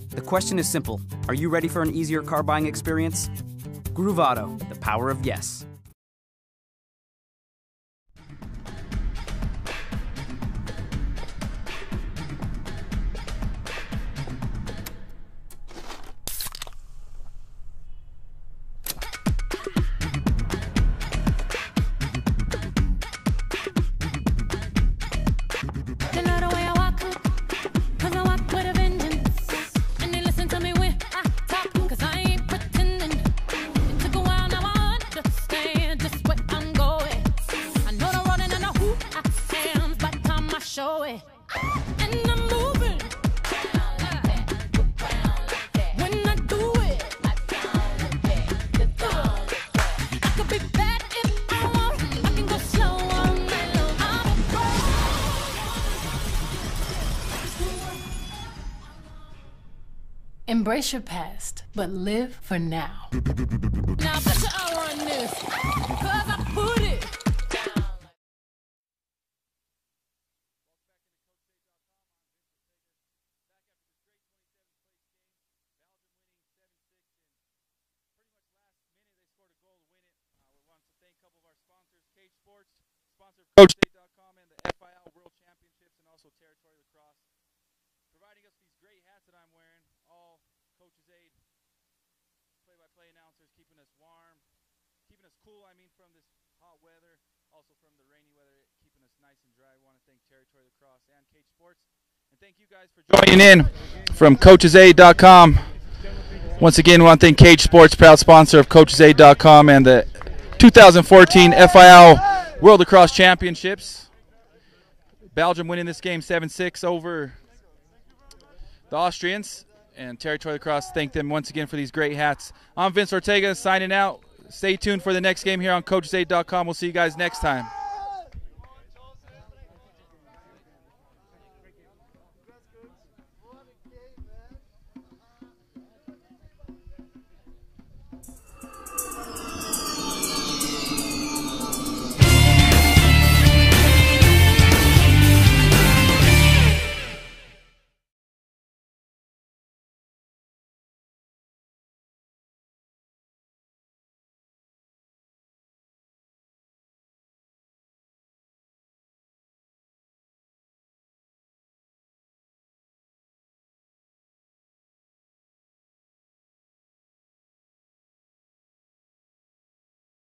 The question is simple. Are you ready for an easier car buying experience? Groove Auto, the power of yes. Embrace your past, but live for now. Now put your hour on this, cause I put it down. CoachAid.com and the FIL World Championships and also Territory Lacrosse, providing us these great hats that I'm wearing. All Coach's Aid play-by-play announcers, keeping us warm, keeping us cool, from this hot weather, also from the rainy weather, keeping us nice and dry. I want to thank Territory Lacrosse and Cage Sports, and thank you guys for joining in from CoachAid.com. Once again, we want to thank Cage Sports, proud sponsor of CoachAid.com and the 2014 FIL World Lacrosse Championships. Belgium winning this game 7-6 over the Austrians. And Territory Lacrosse, thank them once again for these great hats. I'm Vince Ortega signing out. Stay tuned for the next game here on CoachAid.com. We'll see you guys next time.